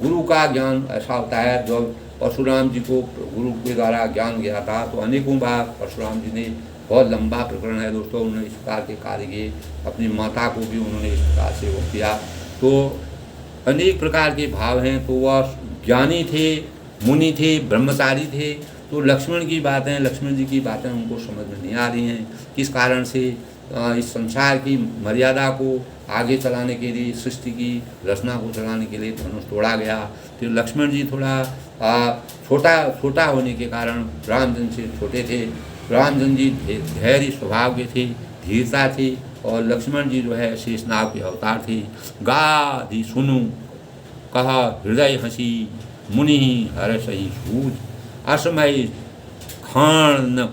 गुरु का ज्ञान ऐसा होता है, जो परशुराम जी को गुरु के द्वारा ज्ञान गया था, तो अनेकों बार परशुराम जी ने, बहुत लंबा प्रकरण है दोस्तों, उन्होंने इस प्रकार के कार्य किए, अपनी माता को भी उन्होंने इस प्रकार से वो किया। तो अनेक प्रकार के भाव हैं। तो वह ज्ञानी थे, मुनि थे, ब्रह्मचारी थे। तो लक्ष्मण की बातें, लक्ष्मण जी की बातें उनको समझ में नहीं आ रही हैं, किस कारण से इस संसार की मर्यादा को आगे चलाने के लिए, सृष्टि की रचना को चलाने के लिए धनुष तोड़ा गया। तो लक्ष्मण जी थोड़ा छोटा होने के कारण रामचंद्र से छोटे थे। रामचंद्र जी धैर्य स्वभाव के थे, धीरता थी, और लक्ष्मण जी जो है शेषनाग के अवतार थे। गाधि सुनु कहा हृदय हसी, मुनि हरसहि सूझ, असमय खान न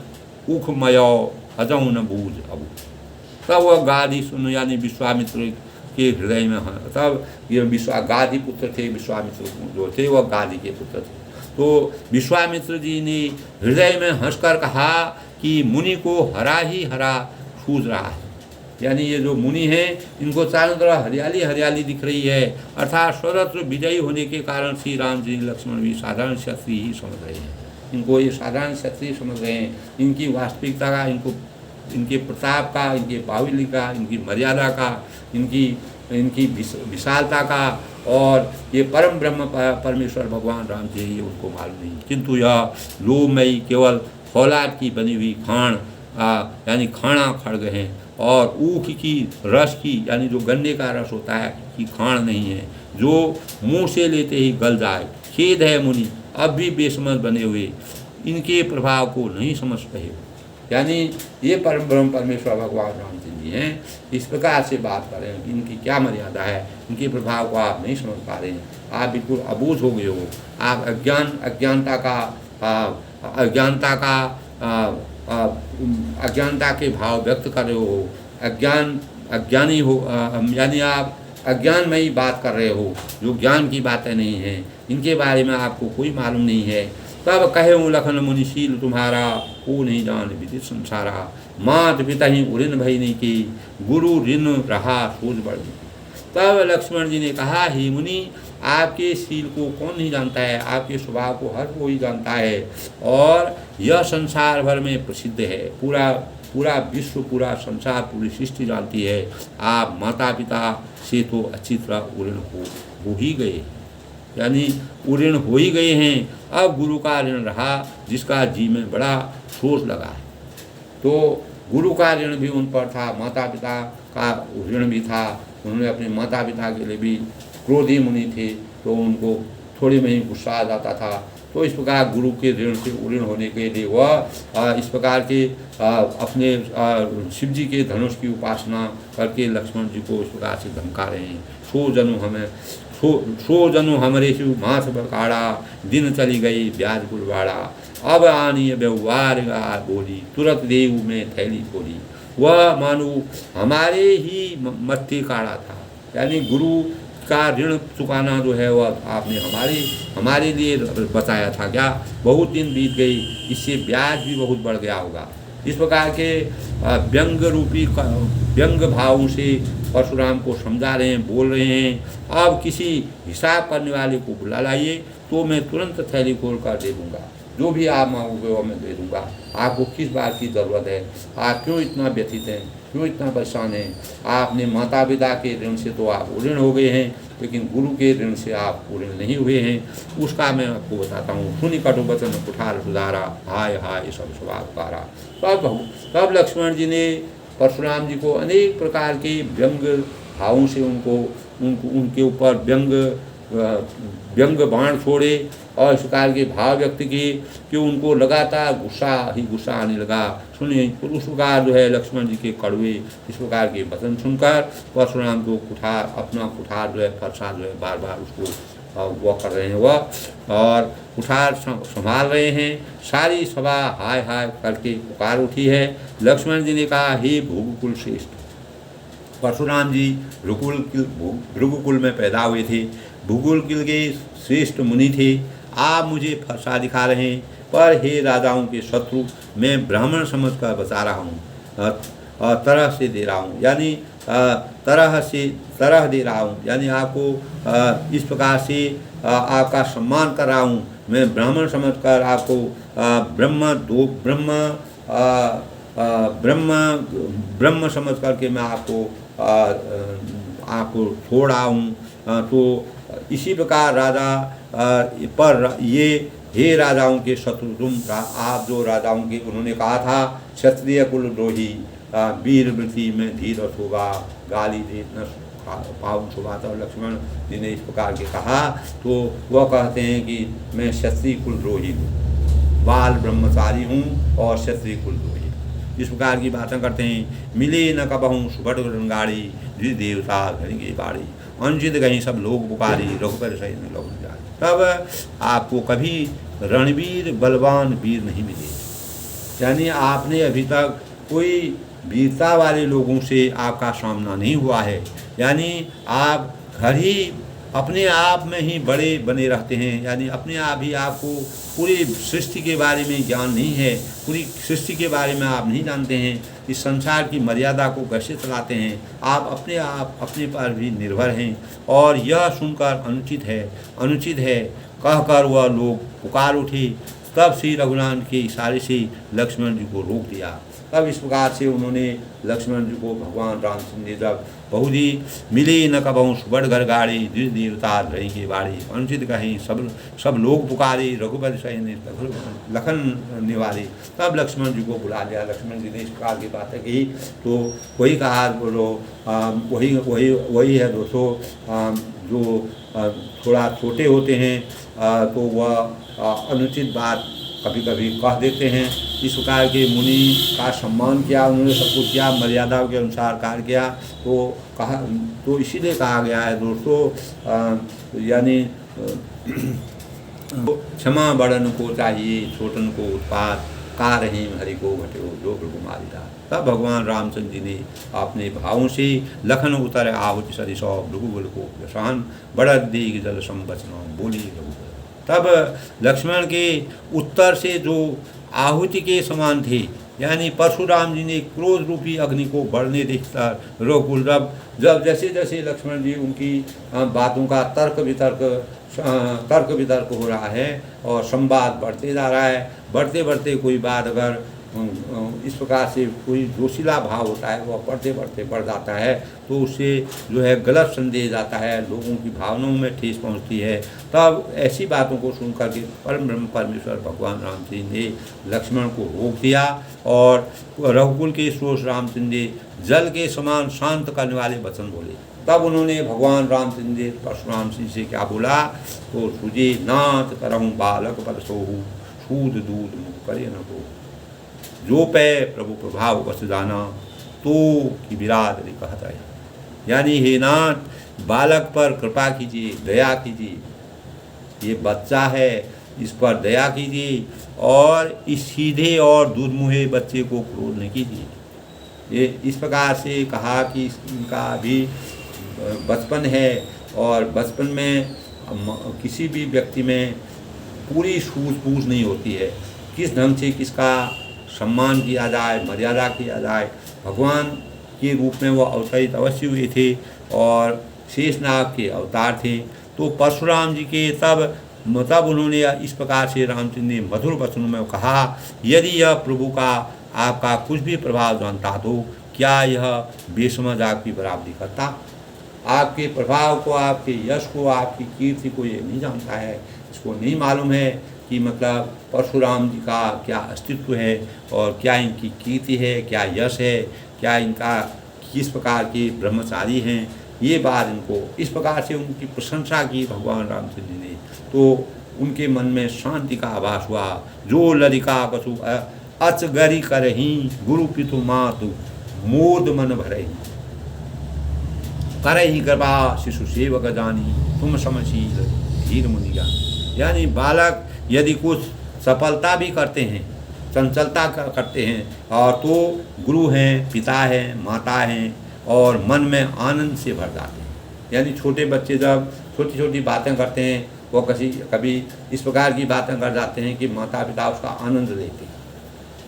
उखमयो अजौ न बूझ अबू। तब वह गाधि सुन, यानी विश्वामित्र के हृदय में, तब ये गाधि पुत्र थे, विश्वामित्र जो थे वह गाधि के पुत्र थे। तो विश्वामित्र जी ने हृदय में हंसकर कहा कि मुनि को हरा ही हरा सूझ रहा है। यानी ये जो मुनि हैं, इनको चारों तरफ हरियाली हरियाली दिख रही है, अर्थात सर्वत्र विजयी होने के कारण श्री राम जी लक्ष्मण भी साधारण क्षत्रिय ही समझ रहे हैं। इनको ये साधारण क्षत्रिय समझ रहे हैं। इनकी वास्तविकता का, इनके प्रताप का, इनके बाहुल्य का, इनकी मर्यादा का, इनकी विशालता का, और ये परम ब्रह्म परमेश्वर भगवान राम जी, ये उनको मालूम नहीं। किंतु यह लोमयी केवल फौलाद की बनी हुई खाण, यानी खाणा खड़ग हैं, और ऊख की रस की, यानी जो गन्ने का रस होता है, कि खाण नहीं है, जो मुंह से लेते ही गल जाए। खेद है मुनि अब भी बेसमझ बने हुए, इनके प्रभाव को नहीं समझ रहे हो। यानी ये परम ब्रह्म परमेश्वर भगवान रामचंद्र जी हैं, इस प्रकार से बात कर रहे हैं, इनकी क्या मर्यादा है, इनके प्रभाव को आप नहीं समझ पा रहे हैं, आप बिल्कुल अबूझ हो गए हो। आप अज्ञानता के भाव व्यक्त कर रहे हो, अज्ञानी हो, यानी आप अज्ञानमयी बात कर रहे हो, जो ज्ञान की बातें नहीं हैं, इनके बारे में आपको कोई मालूम नहीं है। तब कहे लखन मुनिशील तुम्हारा, को नहीं जान विदित संसारा, मात पिता ही उऋण भई नहीं की, गुरु ऋण रहा सोच बढ़। तब लक्ष्मण जी ने कहा, हे मुनि, आपके शील को कौन नहीं जानता है, आपके स्वभाव को हर कोई जानता है, और यह संसार भर में प्रसिद्ध है, पूरा विश्व, पूरा संसार, पूरी सृष्टि जानती है। आप माता पिता से तो अच्छी तरह उऋण हो ही गए, यानी उऋण हो ही गए हैं। अब गुरु का ऋण रहा, जिसका जी में बड़ा सोच लगा है। तो गुरु का ऋण भी उन पर था, माता पिता का ऋण भी था। उन्होंने अपने माता पिता के लिए भी, क्रोधी मुनि थे, तो उनको थोड़ी में ही गुस्सा आ जाता था। तो इस प्रकार गुरु के ऋण से उऋण होने के लिए वह इस प्रकार के अपने शिव जी के धनुष की उपासना करके लक्ष्मण जी को इस प्रकार से धमका रहे हैं। सो जनु हमरे शिव माथ बकाड़ा, दिन चली गई ब्याज गुलवाड़ा, अब आनी व्यवहार बोली, तुरंत देव में थैली खोली। वह मानो हमारे ही मत्थे काड़ा था, यानी गुरु का ऋण चुकाना जो है वह आपने हमारे लिए बताया था क्या। बहुत दिन बीत गई, इससे ब्याज भी बहुत बढ़ गया होगा। इस प्रकार के व्यंग भावों से परशुराम को समझा रहे हैं, बोल रहे हैं। अब किसी हिसाब करने वाले को बुला लाइए, तो मैं तुरंत थैली खोल कर दे दूँगा, जो भी आप मांगोगे वो मैं दे दूँगा। आपको किस बात की ज़रूरत है, आप क्यों इतना व्यथित हैं, क्यों इतना परेशान हैं। आपने माता पिता के ऋण से तो आप उऋण हो गए हैं, लेकिन गुरु के ऋण से आप उऋण नहीं हुए हैं। उसका मैं आपको बताता हूँ। सुनि कटु वचन कुठार सुधारा, हाय हाय सब स्वभाव कारा। तब लक्ष्मण जी ने परशुराम जी को अनेक प्रकार के व्यंग भावों से उनके ऊपर व्यंग बाण छोड़े, और इस प्रकार के भाव व्यक्त किए कि उनको लगातार गुस्सा आने लगा। सुनिए, उस प्रकार जो है लक्ष्मण जी के कड़वे इस प्रकार के वचन सुनकर परशुराम को अपना कुठार जो है, फरसा जो है, बार बार उसको वो कर रहे हैं वह, और कुठार संभाल रहे हैं। सारी सभा हाय हाय करके पुकार उठी है। लक्ष्मण जी ने कहा, हे भृगुकुल श्रेष्ठ, परशुराम जी भृगुकुल में पैदा हुए थे, भृगुकुल के श्रेष्ठ मुनि थे। आप मुझे फरसा दिखा रहे हैं, पर हे राजाओं के शत्रु, मैं ब्राह्मण समझकर बचा रहा हूँ और तरह से दे रहा हूँ। यानी तरह दे रहा हूँ, यानी आपको इस प्रकार से आपका सम्मान कर रहा हूँ। मैं ब्राह्मण समझकर आपको ब्रह्म समझ करके मैं आपको छोड़ रहा हूँ। तो इसी प्रकार राजा पर ये हे राजाओं के शत्रु तुम, आप जो राजाओं के उन्होंने कहा था क्षत्रिय कुलद्रोही, वीर वृत्ति में धीर शोभा, गाली दे न पावन शोभा। तो लक्ष्मण जी ने इस प्रकार के कहा तो वह कहते हैं कि मैं क्षत्रिय कुलद्रोही हूँ, बाल ब्रह्मचारी हूँ और क्षत्रिय कुलद्रोही, इस प्रकार की बातें करते हैं। मिले न कबहूँ सुभट गाड़ी, द्वि देवता घरेंगे बाड़ी, अंजित गई सब लोग पुकारी, रघुबर सही में लोग जाए। तब आपको कभी रणवीर बलवान वीर नहीं मिले, यानी आपने अभी तक कोई वीरता वाले लोगों से आपका सामना नहीं हुआ है, यानी आप घर ही अपने आप में ही बड़े बने रहते हैं, यानी अपने आप ही आपको पूरी सृष्टि के बारे में ज्ञान नहीं है, पूरी सृष्टि के बारे में आप नहीं जानते हैं, इस संसार की मर्यादा को कैसे चलाते हैं, आप अपने पर भी निर्भर हैं। और यह सुनकर अनुचित है कहकर वह लोग पुकार उठे। तब श्री रघुनाथ के इशारे से लक्ष्मण जी को रोक दिया। तब इस प्रकार से उन्होंने लक्ष्मण जी को भगवान रामचंद्र जी जब बहुत ही मिले न कबहूँ सुबह घर गाड़ी, द्वि देवता रही के बाड़ी, अनुचित कहीं सब लोग पुकारे, रघुपति सही लखन निवारे। तब लक्ष्मण जी को बुला लिया। लक्ष्मण जी ने इस प्रकार की बातें कही तो वही कहा, बोलो वही है दोस्तों, जो थोड़ा छोटे होते हैं तो वह अनुचित बात कभी कभी कह देते हैं। इस प्रकार के मुनि का सम्मान किया, उन्होंने सब कुछ किया, मर्यादाओं के अनुसार कार्य किया, तो इसीलिए कहा गया है दोस्तों, यानी क्षमा बड़न को चाहिए, छोटन को उत्पाद, का रही हरि को घटे जो प्रभु मारिदा। तब भगवान रामचंद्र जी ने अपने भावों से लखन उतर आहुति सरि सौ भृगुबल को प्रशान बड़ा दीग जल संबचना बोली रघुबल। तब लक्ष्मण के उत्तर से जो आहुति के समान थे, यानी परशुराम जी ने क्रोध रूपी अग्नि को बढ़ने देखकर रघुकुल जब जैसे जैसे लक्ष्मण जी उनकी बातों का तर्क वितर्क हो रहा है और संवाद बढ़ते जा रहा है, बढ़ते कोई बात अगर इस प्रकार से कोई जोशीला भाव होता है वह बढ़ते बढ़ जाता है तो उससे जो है गलत संदेश जाता है, लोगों की भावनाओं में ठेस पहुंचती है। तब ऐसी बातों को सुनकर के परम ब्रह्म परमेश्वर भगवान रामचंद्र ने लक्ष्मण को रोक दिया और रघुकुल के श्रोष रामचंद्र जल के समान शांत करने वाले वचन बोले। तब उन्होंने भगवान रामचंद्र परशुराम सिंह से क्या बोला, तो सुजे नाथ करहूँ बालक पर सोहू, सूद दूध मुख करे न को, जो पे प्रभु प्रभाव बस जाना तो कि विराट कहता है। यानी हे नाथ बालक पर कृपा कीजिए, दया कीजिए, ये बच्चा है इस पर दया कीजिए और इस सीधे और दूधमुहे बच्चे को क्रोध नहीं कीजिए। ये इस प्रकार से कहा कि इनका भी बचपन है और बचपन में किसी भी व्यक्ति में पूरी सूझबूझ नहीं होती है, किस ढंग से किसका सम्मान किया जाए, मर्यादा किया जाए। भगवान के रूप में वो अवतरित अवश्य हुए थे और शेषनाग के अवतार थे। तो परशुराम जी के तब उन्होंने इस प्रकार से रामचंद्र ने मधुर वचनों में कहा, यदि यह प्रभु का आपका कुछ भी प्रभाव जानता तो क्या यह बेसमझ आपकी बराबरी करता। आपके प्रभाव को, आपके यश को, आपकी कीर्ति को ये नहीं जानता है, इसको नहीं मालूम है कि मतलब परशुराम जी का क्या अस्तित्व है और क्या इनकी कीर्ति है, क्या यश है, क्या इनका किस प्रकार के ब्रह्मचारी हैं। ये बात इनको इस प्रकार से उनकी प्रशंसा की भगवान रामचंद्र जी ने, तो उनके मन में शांति का आभास हुआ। जो ललिका कछु अचगरी करही, गुरु पितु मातु मोद मन भरही, करही कृपा शिशु सेवक जानी, तुम समशील धीर मुनि ज्ञानी। यानी बालक यदि कुछ सफलता भी करते हैं, चंचलता करते हैं और तो गुरु हैं, पिता हैं, माता हैं और मन में आनंद से भर जाते हैं। यानी छोटे बच्चे जब छोटी छोटी बातें करते हैं, वो कभी इस प्रकार की बातें कर जाते हैं कि माता पिता उसका आनंद लेते हैं,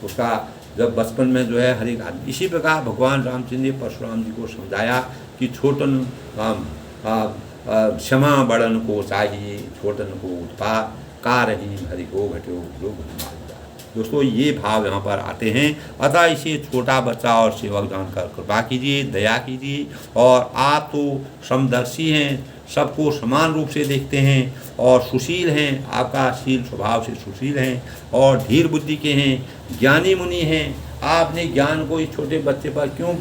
उसका जब बचपन में जो है हर एक आदमी, इसी प्रकार भगवान रामचंद्र ने परशुराम जी को समझाया कि छोटन क्षमा बड़न को चाहिए, छोटन को उत्पाद का रही हरि को घटो जो घटना। दोस्तों ये भाव यहाँ पर आते हैं। अतः इसे छोटा बच्चा और सेवक जानकर कृपा कीजिए, दया कीजिए। और आप तो समदर्शी हैं, सबको समान रूप से देखते हैं और सुशील हैं, आपका शील स्वभाव से सुशील हैं और धीर बुद्धि के हैं, ज्ञानी मुनि हैं। आपने ज्ञान को इस छोटे बच्चे पर क्यों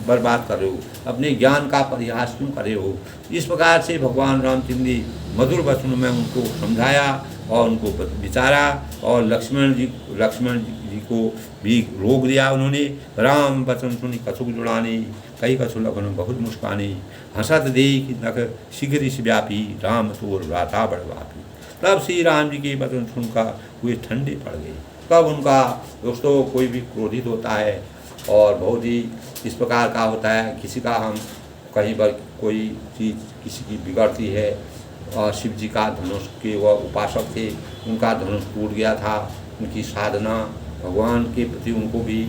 बर्बाद कर रहे हो, अपने ज्ञान का परिहास क्यों कर रहे हो। इस प्रकार से भगवान रामचंद्र ने मधुर वचनों में उनको समझाया और उनको विचारा। और लक्ष्मण जी को भी रोक दिया उन्होंने। राम वचन सुनी कछुक जुड़ानी, कई कछु लगन बहुत मुस्कानी, हंसत दे कि नख शीघ्र इस व्यापी, राम तोर राता बड़वापी। तब श्री राम जी के वचन सुनकर हुए ठंडे पड़ गए। तब उनका दोस्तों कोई भी क्रोधित होता है और बहुत ही इस प्रकार का होता है, किसी का हम कहीं पर कोई चीज़ किसी की बिगड़ती है। और शिव जी का धनुष के वह उपासक थे, उनका धनुष टूट गया था। उनकी साधना भगवान के प्रति उनको भी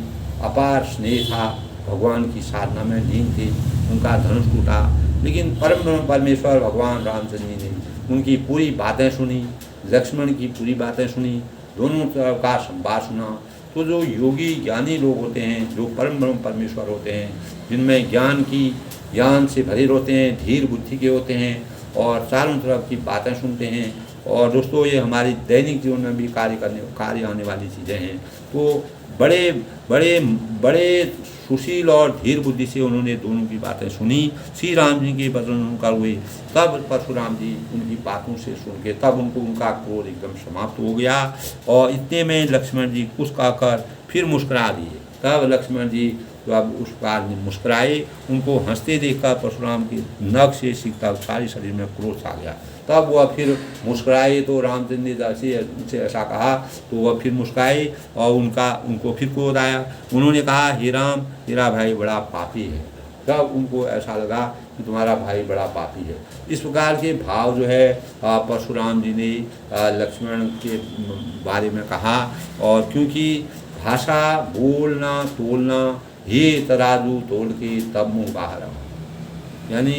अपार स्नेह था, भगवान की साधना में लीन थे, उनका धनुष टूटा। लेकिन परम ब्रह्म परमेश्वर भगवान रामचंद्र जी ने उनकी पूरी बातें सुनी, लक्ष्मण की पूरी बातें सुनी, दोनों तरफ का संवाद सुना। तो जो योगी ज्ञानी लोग होते हैं, जो परम ब्रह्म परमेश्वर होते हैं, जिनमें ज्ञान से भरे होते हैं, धीर बुद्धि के होते हैं और चारों तरफ की बातें सुनते हैं। और दोस्तों ये हमारी दैनिक जीवन में भी कार्य आने वाली चीज़ें हैं। तो बड़े बड़े बड़े सुशील और धीर बुद्धि से उन्होंने दोनों की बातें सुनी। श्री राम जी के वचन सुनकर हुए। तब परशुराम जी उनकी बातों से सुन के तब उनका क्रोध एकदम समाप्त हो गया। और इतने में लक्ष्मण जी कुछ कहकर फिर मुस्कुरा दिए। तब लक्ष्मण जी तो अब उस काल में मुस्कुराए। उनको हंसते देखकर परशुराम के नख से सिर तक सारे शरीर में क्रोध आ गया। तब वह फिर मुस्कुराए। तो रामचंद्र जी उनसे ऐसा कहा तो वह फिर मुस्कुराए और उनको फिर क्रोध आया। उन्होंने कहा, हे राम, तेरा भाई बड़ा पापी है। तब उनको ऐसा लगा कि तुम्हारा भाई बड़ा पापी है। इस प्रकार के भाव जो है परशुराम जी ने लक्ष्मण के बारे में कहा। और क्योंकि भाषा बोलना तोलना हे तराजू तोल के तब मुँह बाहर, यानी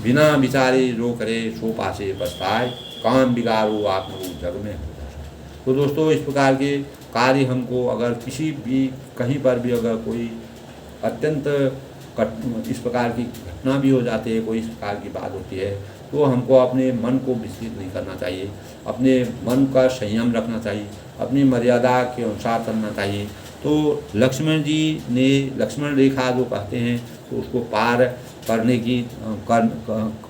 बिना विचारे रो करे सो पासे पछताए, काम बिगाड़ो आप लोग जग में हो जाए। तो दोस्तों इस प्रकार के कार्य हमको अगर किसी भी कहीं पर भी अगर कोई अत्यंत इस प्रकार की घटना भी हो जाती है, कोई इस प्रकार की बात होती है, तो हमको अपने मन को विचलित नहीं करना चाहिए, अपने मन का संयम रखना चाहिए, अपनी मर्यादा के अनुसार चलना चाहिए। तो लक्ष्मण जी ने लक्ष्मण रेखा जो कहते हैं तो उसको पार करने की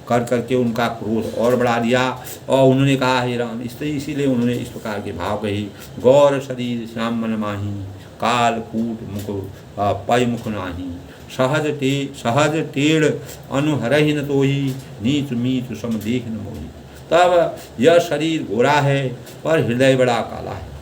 करके उनका क्रोध और बढ़ा दिया। और उन्होंने कहा, हे राम, इसीलिए उन्होंने इस प्रकार के भाव कही। गौर शरीर श्याम मन माही, काल कूट मुख पय मुख नाही, सहज टेढ़ अनुहरहि न तोही, नीच मीच सम देख न मोही। तब यह शरीर गोरा है पर हृदय बड़ा काला है,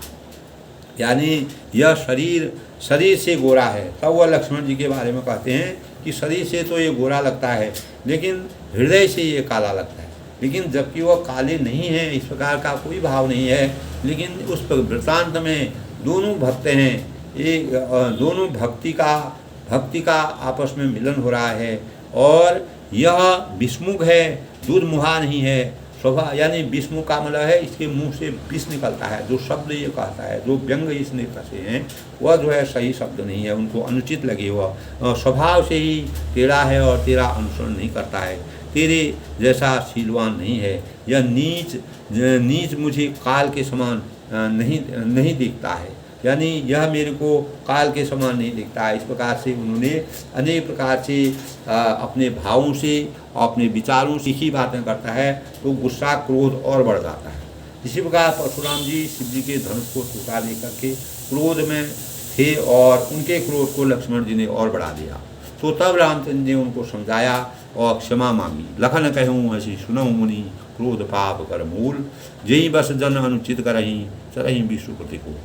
यानी यह शरीर से गोरा है। तब वह लक्ष्मण जी के बारे में कहते हैं कि शरीर से तो ये गोरा लगता है लेकिन हृदय से ये काला लगता है। लेकिन जबकि वह काले नहीं हैं, इस प्रकार का कोई भाव नहीं है। लेकिन उस वृत्तांत में दोनों भक्त हैं, एक दोनों भक्ति का आपस में मिलन हो रहा है। और यह विषमुख है, दूध मुहा नहीं है। स्वभाव यानी विषमुख का मतलब है इसके मुंह से विष निकलता है। जो शब्द ये कहता है, जो व्यंग इसने कसे हैं, वह जो है सही शब्द नहीं है, उनको अनुचित लगे। वह स्वभाव से ही टेढ़ा है और तेरा अनुसरण नहीं करता है, तेरे जैसा शीलवान नहीं है। यह नीच मुझे काल के समान नहीं दिखता है, यानी यह मेरे को काल के समान नहीं दिखता है। इस प्रकार से उन्होंने अनेक प्रकार से अपने भावों से और अपने विचारों से ही बातें करता है तो गुस्सा क्रोध और बढ़ जाता है। इसी प्रकार परशुराम जी शिव जी के धनुष को टूटा लेकर के क्रोध में थे और उनके क्रोध को लक्ष्मण जी ने और बढ़ा दिया। तो तब रामचंद्र ने उनको समझाया और क्षमा मांगी। लखन कहूँ ऐसी सुनऊँ मुनि, क्रोध पाप कर मूल, जेहि बस जन अनुचित करही, चरही विष्णु प्रतिकूल।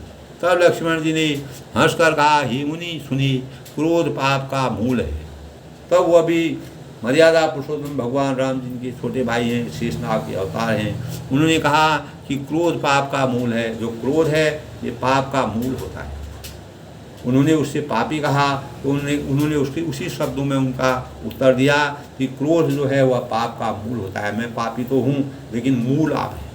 तब लक्ष्मण जी ने हंसकर कहा, हे मुनि सुनिए, क्रोध पाप का मूल है। तब वह भी मर्यादा पुरुषोत्तम भगवान राम जी के छोटे भाई हैं, शेषनाग के अवतार हैं। उन्होंने कहा कि क्रोध पाप का मूल है। जो क्रोध है ये पाप का मूल होता है। उन्होंने उससे पापी कहा तो उन्होंने उसके उसी शब्दों में उनका उत्तर दिया कि क्रोध जो है वह पाप का मूल होता है। मैं पापी तो हूँ लेकिन मूल आप है।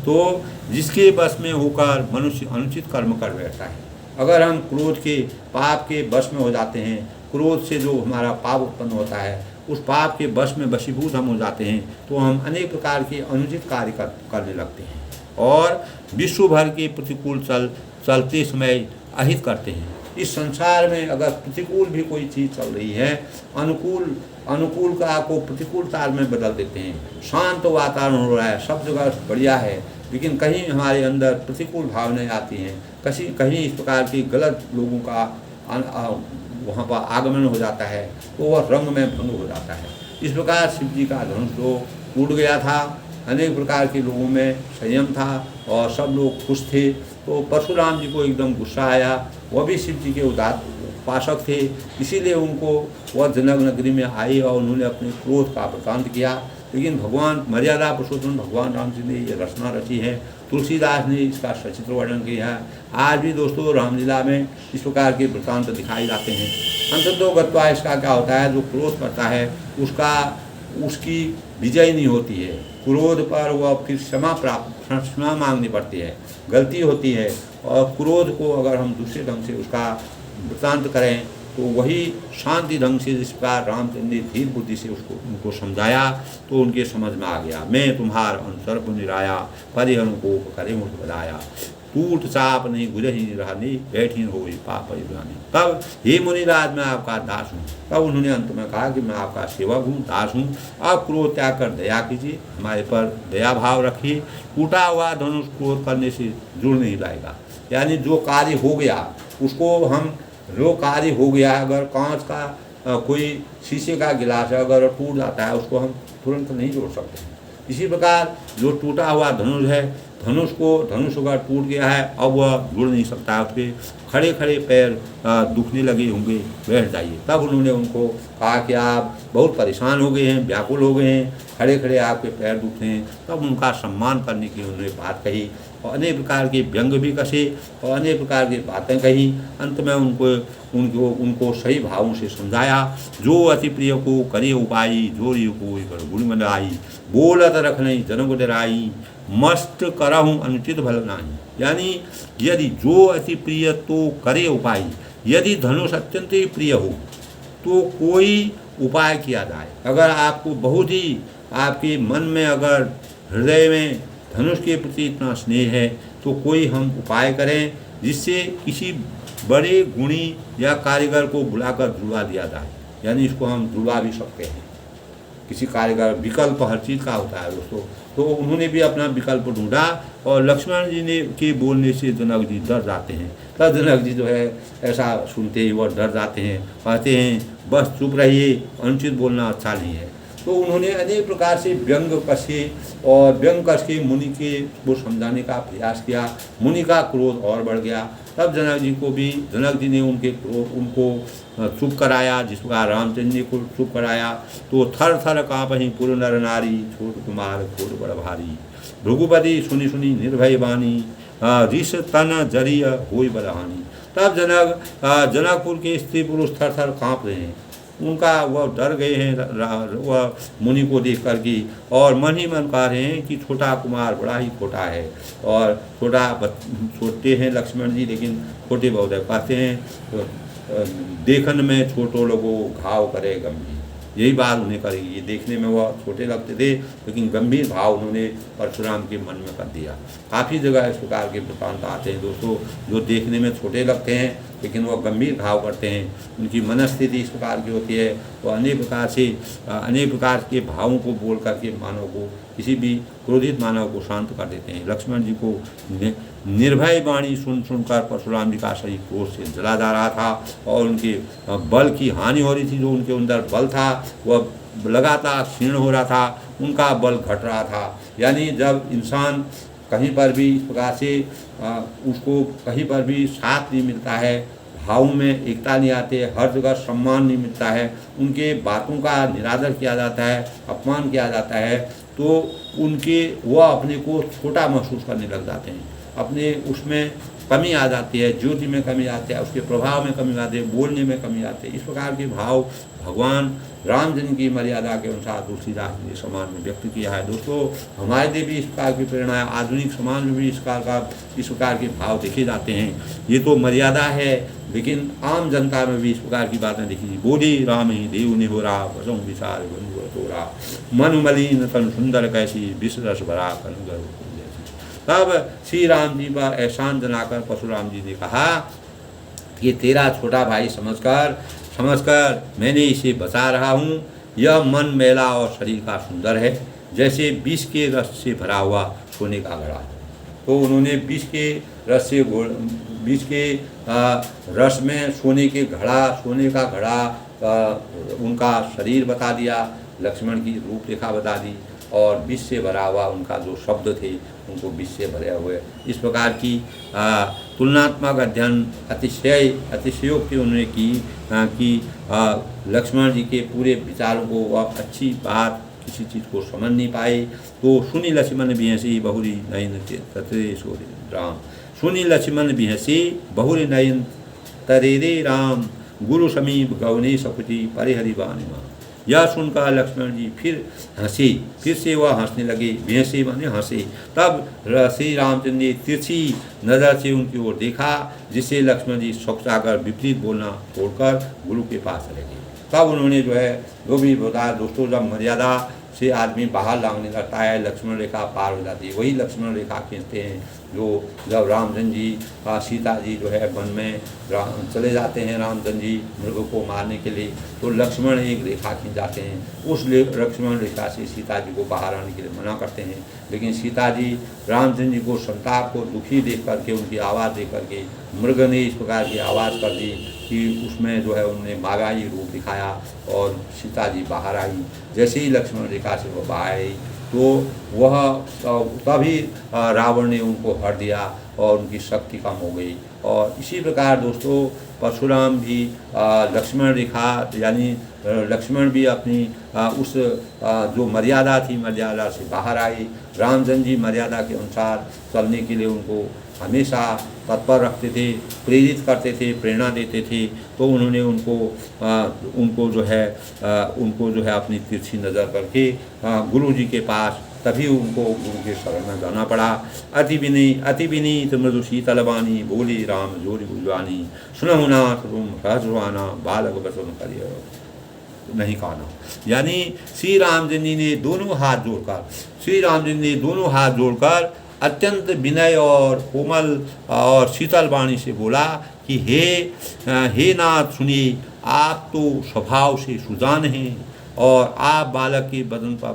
तो जिसके बस में होकर मनुष्य अनुचित कर्म कर बैठता है, अगर हम क्रोध के पाप के वश में हो जाते हैं, क्रोध से जो हमारा पाप उत्पन्न होता है उस पाप के वश में वशीभूत हम हो जाते हैं, तो हम अनेक प्रकार के अनुचित कार्य करने लगते हैं और विश्व भर के प्रतिकूल चलते समय अहित करते हैं। इस संसार में अगर प्रतिकूल भी कोई चीज़ चल रही है, अनुकूल का को प्रतिकूलता में बदल देते हैं। शांत वातावरण हो रहा है, सब जगह बढ़िया है, लेकिन कहीं हमारे अंदर प्रतिकूल भावनाएं आती हैं, कहीं इस प्रकार की गलत लोगों का वहाँ पर आगमन हो जाता है तो वह रंग में भंग हो जाता है। इस प्रकार शिव जी का धनुष तो टूट गया था, अनेक प्रकार के लोगों में संयम था और सब लोग खुश थे। तो परशुराम जी को एकदम गुस्सा आया, वह भी शिव जी के उपासक थे, इसीलिए उनको वह जनक नगरी में आई और उन्होंने अपने क्रोध का वृतांत किया। लेकिन भगवान मर्यादा पुरुषोत्तम भगवान राम जी ने ये रचना रची है, तुलसीदास ने इसका सचित्र वर्णन किया है। आज भी दोस्तों रामलीला में इस प्रकार के वृतांत दिखाए जाते हैं। अंततो गत्वा इसका क्या होता है, जो क्रोध करता है उसकी विजय नहीं होती है, क्रोध पर वह फिर क्षमा मांगनी पड़ती है, गलती होती है। और क्रोध को अगर हम दूसरे ढंग से उसका वृतांत करें तो वही शांति ढंग से जिस प्रकार रामचंद्र ने धीर बुद्धि से उनको समझाया तो उनके समझ में आ गया। मैं तुम्हार अनुसर्प निराया परिहन को करे मुठ बधाया, टूट चाप नहीं गुजही रहनी बैठी हो पाप रानी। तब हे मुनिराज मैं आपका दास हूँ। तब उन्होंने अंत में कहा कि मैं आपका सेवक हूँ, दास हूँ, आप क्रोध त्याग कर दया कीजिए, हमारे पर दया भाव रखिए। टूटा हुआ धनुष क्रोध करने से जुड़ नहीं लाएगा। यानी जो कार्य हो गया उसको हम अगर कांच का कोई शीशे का गिलास है अगर टूट जाता है उसको हम तुरंत नहीं जोड़ सकते। इसी प्रकार जो टूटा हुआ धनुष है, धनुष अगर टूट गया है अब वह जुड़ नहीं सकता है, उसके खड़े खड़े पैर दुखने लगे होंगे, बैठ जाइए। तब उन्होंने उनको कहा कि आप बहुत परेशान हो गए हैं, व्याकुल हो गए हैं, खड़े खड़े आपके पैर दुखते हैं। तब उनका सम्मान करने की उन्होंने बात कही और अनेक प्रकार के व्यंग भी कसे और अनेक प्रकार की बातें कही। अंत में उनको सही भावों से समझाया। जो अति प्रिय को करे उपाई, जोरी को गुण मनाई, बोलत रख नहीं जनक डराई, मस्त करहूँ अनुचित भल नाही। यानी यदि जो अति प्रिय तो करे उपाय, यदि धनुष अत्यंत ही प्रिय हो तो कोई उपाय किया जाए। अगर आपको बहुत ही आपके मन में अगर हृदय में धनुष के प्रति इतना स्नेह है तो कोई हम उपाय करें जिससे किसी बड़े गुणी या कारीगर को बुलाकर जुड़वा दिया जाए। यानी इसको हम जुड़वा भी सकते हैं, किसी कारीगर, विकल्प हर चीज़ का होता है दोस्तों। तो उन्होंने भी अपना विकल्प ढूंढा और लक्ष्मण जी ने के बोलने से जनक जी डर जाते हैं। तब जनक जी जो है ऐसा सुनते ही वह डर जाते हैं, कहते हैं बस चुप रहिए, अनुचित बोलना अच्छा नहीं है। तो उन्होंने अनेक प्रकार से व्यंग कसे और व्यंग कस के मुनि के वो समझाने का प्रयास किया। मुनि का क्रोध और बढ़ गया। तब जनक जी ने उनको चुप कराया, जिस प्रकार रामचंद्र जी को चुप कराया। तो थर थर काँपहि पुर नर नारी, छोट कुमार घोर बड़ भारी, भृगुपति सुनि सुनि निर्भय बानी, ऋष तन जरिय होई बलहानी। तब जनकपुर के स्त्री पुरुष थर थर काँप रहे हैं, उनका वह डर गए हैं वह मुनि को देख कर के, और मन ही मन कह रहे हैं कि छोटा कुमार बड़ा ही छोटा है और छोटे हैं लक्ष्मण जी लेकिन छोटे बहुत है। कहते हैं तो देखन में छोटो लोगों घाव करे गंभीर, यही बात उन्हें करेगी। ये देखने में वह छोटे लगते थे लेकिन गंभीर भाव उन्होंने परशुराम के मन में कर दिया। काफ़ी जगह इस प्रकार के वृत्तांत आते हैं दोस्तों, जो देखने में छोटे लगते हैं लेकिन वह गंभीर भाव करते हैं। उनकी मनस्थिति इस प्रकार की होती है, वह अनेक प्रकार के भावों को बोल करके मानव को, किसी भी क्रोधित मानव को शांत कर देते हैं। लक्ष्मण जी को निर्भय वाणी सुनकर परशुराम जी का शरीर क्रोध से जला जा रहा था और उनके बल की हानि हो रही थी। जो उनके अंदर बल था वह लगातार क्षीण हो रहा था, उनका बल घट रहा था। यानी जब इंसान कहीं पर भी इस प्रकार से उसको कहीं पर भी साथ नहीं मिलता है, भावों में एकता नहीं आती है, हर जगह सम्मान नहीं मिलता है, उनके बातों का निरादर किया जाता है, अपमान किया जाता है, तो वह अपने को छोटा महसूस करने लग जाते हैं, अपने उसमें कमी आ जाती है, ज्योति में कमी आती है, उसके प्रभाव में कमी आती है, बोलने में कमी आती है। इस प्रकार के भाव भगवान रामचंद्र की मर्यादा के अनुसार तुलसीदास जी समाज में व्यक्त किया है। दोस्तों, हमारे लिए भी इस प्रकार की प्रेरणा है, आधुनिक समाज में भी इस प्रकार के भाव देखे जाते हैं। ये तो मर्यादा है, लेकिन आम जनता में भी इस प्रकार की बातें देखी। बोली राम ही देव ने हो रहा, बसों विचार बंधु तोरा, मन मलिन तन सुंदर कैसी, विष रस भरा कनुगर जैसी। तब श्री राम जी पर एहसान जनाकर परशुराम जी ने कहा कि तेरा छोटा भाई समझकर मैंने इसे बचा रहा हूँ। यह मन मैला और शरीर का सुंदर है, जैसे विष के रस से भरा हुआ सोने का घड़ा। तो उन्होंने विष के रस में सोने का घड़ा उनका शरीर बता दिया, लक्ष्मण की रूपरेखा बता दी, और विष से भरा हुआ उनका जो शब्द थे उनको विष से भरे हुए। इस प्रकार की तुलनात्मक अध्ययन अतिशयोक्ति उन्होंने की कि लक्ष्मण जी के पूरे विचारों को वह अच्छी बात किसी चीज़ को समझ नहीं पाए। तो सुनी लक्ष्मण बिहसी बहुरी नयन तरे सोरे राम, सुनी लक्ष्मण बिहसी बहुरी नयन तरेरे राम, गुरु समीप गवने सकुति परिहरि बानी मां। यह सुनकर लक्ष्मण जी फिर से वह हंसने लगे, बेहसे माने हंसे। तब श्री रामचंद्र ने तिरछी नज़र से उनकी ओर देखा, जिससे लक्ष्मण जी चौंकाकर विपरीत बोलना छोड़कर गुरु के पास चले गए। तब उन्होंने जो भी बताया दोस्तों, जब मर्यादा से आदमी बाहर लांगने लगता है, लक्ष्मण रेखा पार हो जाती है। वही लक्ष्मण रेखा खींचते हैं जो जब रामचंद्र जी सीता जी वन में चले जाते हैं, रामचंद्र जी मृग को मारने के लिए, तो लक्ष्मण एक रेखा खींच जाते हैं। उस लक्ष्मण रेखा से सीता जी को बाहर आने के लिए मना करते हैं, लेकिन सीता जी रामचंद्र जी को संताप को दुखी देख करके, उनकी आवाज़ देख करके, मृग ने इस प्रकार की आवाज़ कर दी कि उसमें उन्होंने मागाई रूप दिखाया और सीता जी बाहर आई। जैसे ही लक्ष्मण रेखा से वो बाहर आई तो वह तभी रावण ने उनको हर दिया और उनकी शक्ति कम हो गई। और इसी प्रकार दोस्तों परशुराम भी लक्ष्मण रेखा यानी लक्ष्मण भी अपनी उस जो मर्यादा थी, मर्यादा से बाहर आई। रामचंद्र जी मर्यादा के अनुसार चलने के लिए उनको हमेशा तत्पर रखते थे, प्रेरित करते थे, प्रेरणा देते थे। तो उन्होंने उनको जो है अपनी तिरछी नज़र करके गुरु जी के पास, तभी उनको गुरु के शरण में जाना पड़ा। अति विनीत मृदु शीतलवाणी, बोली राम जोरी बुझवानी, सुनहु नाथ तुम सहजवाना, बालक बचन करिय नहीं काना। यानी श्री रामचंद्र जी ने दोनों हाथ जोड़कर अत्यंत विनय और कोमल और शीतल वाणी से बोला कि हे नाथ सुनिए, आप तो स्वभाव से सुजान हैं और आप बालक के बदन पर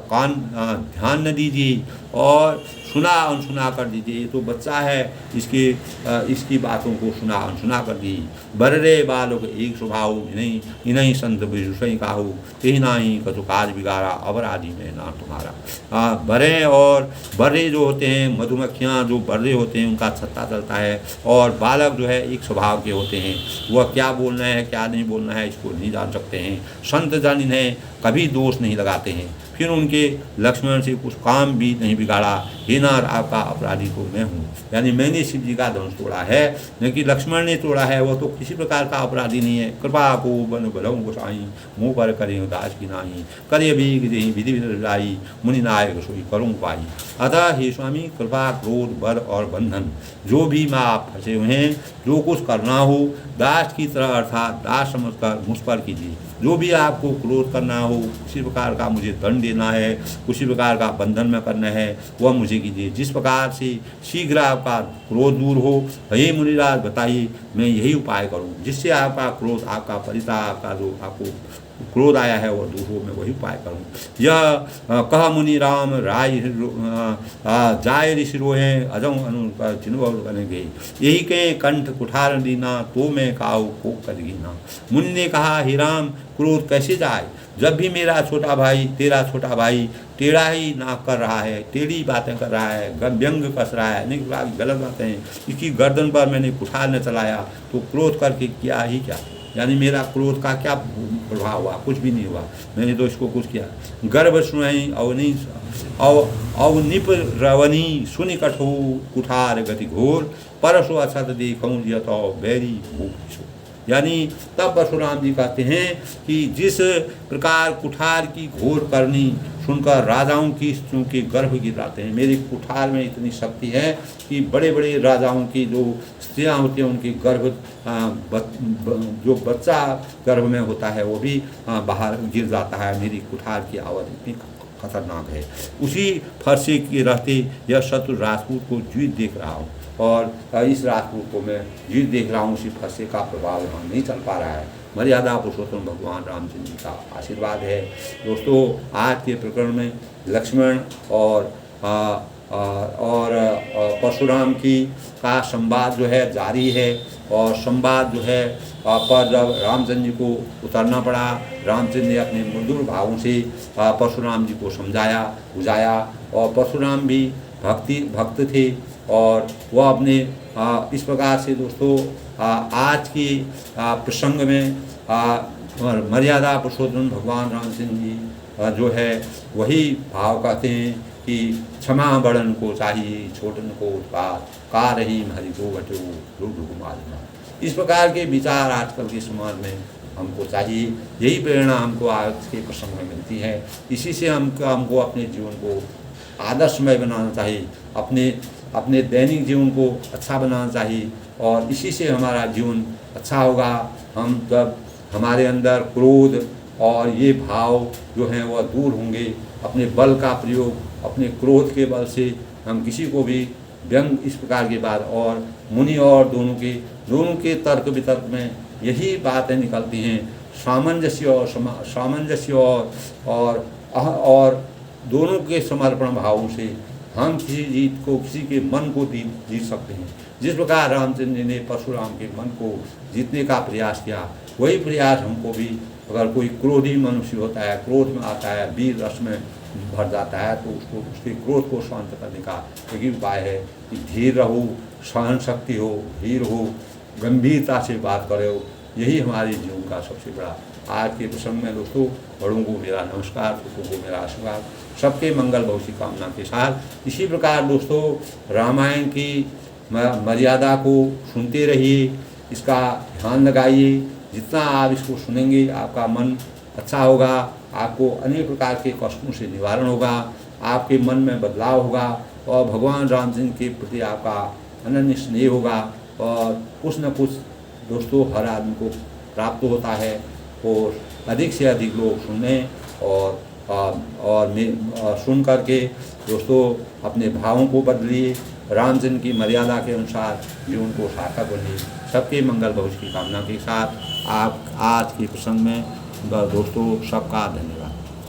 ध्यान न दीजिए और सुना अनसुना कर दीजिए। ये तो बच्चा है, इसकी बातों को सुना अनसुना कर दी। बर्रे बालक एक स्वभाव इन्हीं संत विषय काहू, कहीं ना ही कछु काज बिगाड़ा, अवर आदि में ना तुम्हारा। बर्रे जो होते हैं, मधुमक्खियाँ जो बर्रे होते हैं उनका छत्ता चलता है, और बालक जो है एक स्वभाव के होते हैं। वह क्या बोलना है क्या नहीं बोलना है इसको नहीं जान सकते हैं। संत जन इन्हें कभी दोष नहीं लगाते हैं। फिर उनके लक्ष्मण से कुछ काम भी नहीं बिगाड़ा। हे नाथ, आपका अपराधी तो मैं हूँ, यानी मैंने शिव जी का धनुष तोड़ा है, लेकिन लक्ष्मण ने तोड़ा है, वह तो किसी प्रकार का अपराधी नहीं है। कृपा को बन भलऊ गोसाई, मुँह पर करें दास की नाही, करे भी विधि विधाई, मुनि नायक सोई करूँ पाई। अतः हे स्वामी, कृपा क्रोध बल और बंधन जो भी मैं आप फंसे हुए हैं, जो कुछ करना हो दास की तरह अर्थात दास समझकर मुझ पर कीजिए। जो भी आपको क्रोध करना हो, किसी प्रकार का मुझे दंड देना है, किसी प्रकार का बंधन में करना है, वह मुझे कीजिए। जिस प्रकार से शीघ्र आपका क्रोध दूर हो, हे मुनिराज बताइए, मैं यही उपाय करूं जिससे आपका क्रोध, आपका परिताप, आपका जो आपको क्रोध आया है वह दूर हो, मैं वही उपाय करूं। यह कह मुनि राम राय जाय ऋषि रोहे अजम अनु चिन्ह करेंगे, यही कहें कंठ कुठार दीना, तो मैं काऊ को करेगी ना। मुनि ने कहा, हे राम, क्रोध कैसे जाए जब भी मेरा छोटा भाई, तेरा छोटा भाई टेढ़ा ही नाक कर रहा है, टेढ़ी बातें कर रहा है, व्यंग कस रहा है, अनेक गलत बातें हैं। इसकी गर्दन पर मैंने कुठार न चलाया तो क्रोध करके किया ही क्या। यानी मेरा क्रोध का क्या प्रभाव हुआ? कुछ भी नहीं हुआ, मैंने तो इसको कुछ किया। गर्भ सुनई अवनिप रवनी सुनि कठो कुठार गति घोर परसो अछत देखूं जियत बैरी भूख। यानी तब परशुराम जी कहते हैं कि जिस प्रकार कुठार की घोर करनी सुनकर राजाओं की स्त्रियों के गर्भ गिराते हैं, मेरे कुठार में इतनी शक्ति है कि बड़े बड़े राजाओं की जो स्त्रियां होती हैं उनकी गर्भ जो बच्चा गर्भ में होता है वो भी बाहर गिर जाता है। मेरी कुठार की आवाज़ इतनी खतरनाक है। उसी फरसे के रहते यह शत्रु राजपूत को जीवित देख रहा हूँ और इस राजपूत को मैं जीवित देख रहा हूँ। उसी फरसे का प्रभाव यहाँ नहीं चल पा रहा है। मर्यादा पुरुषोत्तम भगवान रामचंद्र जी का आशीर्वाद है। दोस्तों, आज के प्रकरण में लक्ष्मण और परशुराम की का संवाद जो है जारी है और संवाद जो है पर जब रामचंद्र जी को उतरना पड़ा, रामचंद्र ने अपने मधुर भावों से परशुराम जी को समझाया बुझाया और परशुराम भी भक्त थे और वह अपने इस प्रकार से दोस्तों आज की प्रसंग में मर्यादा पुरुषोत्तम भगवान रामचंद्र जी जो है वही भाव कहते हैं कि क्षमा बड़न को चाहिए छोटन को उत्पाद का रही हरि को घटो ढुकुमार। इस प्रकार के विचार आजकल के समाज में हमको चाहिए। यही प्रेरणा हमको आज के प्रसंग में मिलती है। इसी से हमको अपने जीवन को आदर्शमय बनाना चाहिए, अपने दैनिक जीवन को अच्छा बनाना चाहिए और इसी से हमारा जीवन अच्छा होगा। हम जब हमारे अंदर क्रोध और ये भाव जो हैं वह दूर होंगे, अपने बल का प्रयोग अपने क्रोध के बल से हम किसी को भी व्यंग इस प्रकार की बात और मुनि और दोनों के तर्क वितर्क में यही बातें निकलती हैं। सामंजस्य और दोनों के समर्पण भावों से हम किसी के मन को जीत सकते हैं। जिस प्रकार रामचंद्र जी ने परशुराम के मन को जीतने का प्रयास किया, वही प्रयास हमको भी, अगर कोई क्रोधी मनुष्य होता है, क्रोध में आता है, वीर रस में भर जाता है, तो उसके क्रोध को शांत करने का एक ही उपाय है कि धीर रहो, सहन शक्ति हो, धीर हो, गंभीरता से बात करो। यही हमारे जीवन का सबसे बड़ा आज के प्रसंग में दोस्तों बड़ों को मेरा नमस्कार, छोटों को मेरा आशीर्वाद, सबके मंगल भविष्य कामना के साथ। इसी प्रकार दोस्तों रामायण की मर्यादा को सुनते रहिए, इसका ध्यान लगाइए। जितना आप इसको सुनेंगे आपका मन अच्छा होगा, आपको अनेक प्रकार के कष्टों से निवारण होगा, आपके मन में बदलाव होगा और भगवान रामचंद्र के प्रति आपका अनन्य स्नेह होगा और कुछ न कुछ दोस्तों हर आदमी को प्राप्त होता है। और अधिक से अधिक लोग सुने और सुन करके दोस्तों अपने भावों को बदलिए, रामचंद्र की मर्यादा के अनुसार जीवन को सार्थक बनिए। सबके मंगल भविष्य की कामना के साथ आप आज के प्रसंग में दोस्तों सबका धन्यवाद।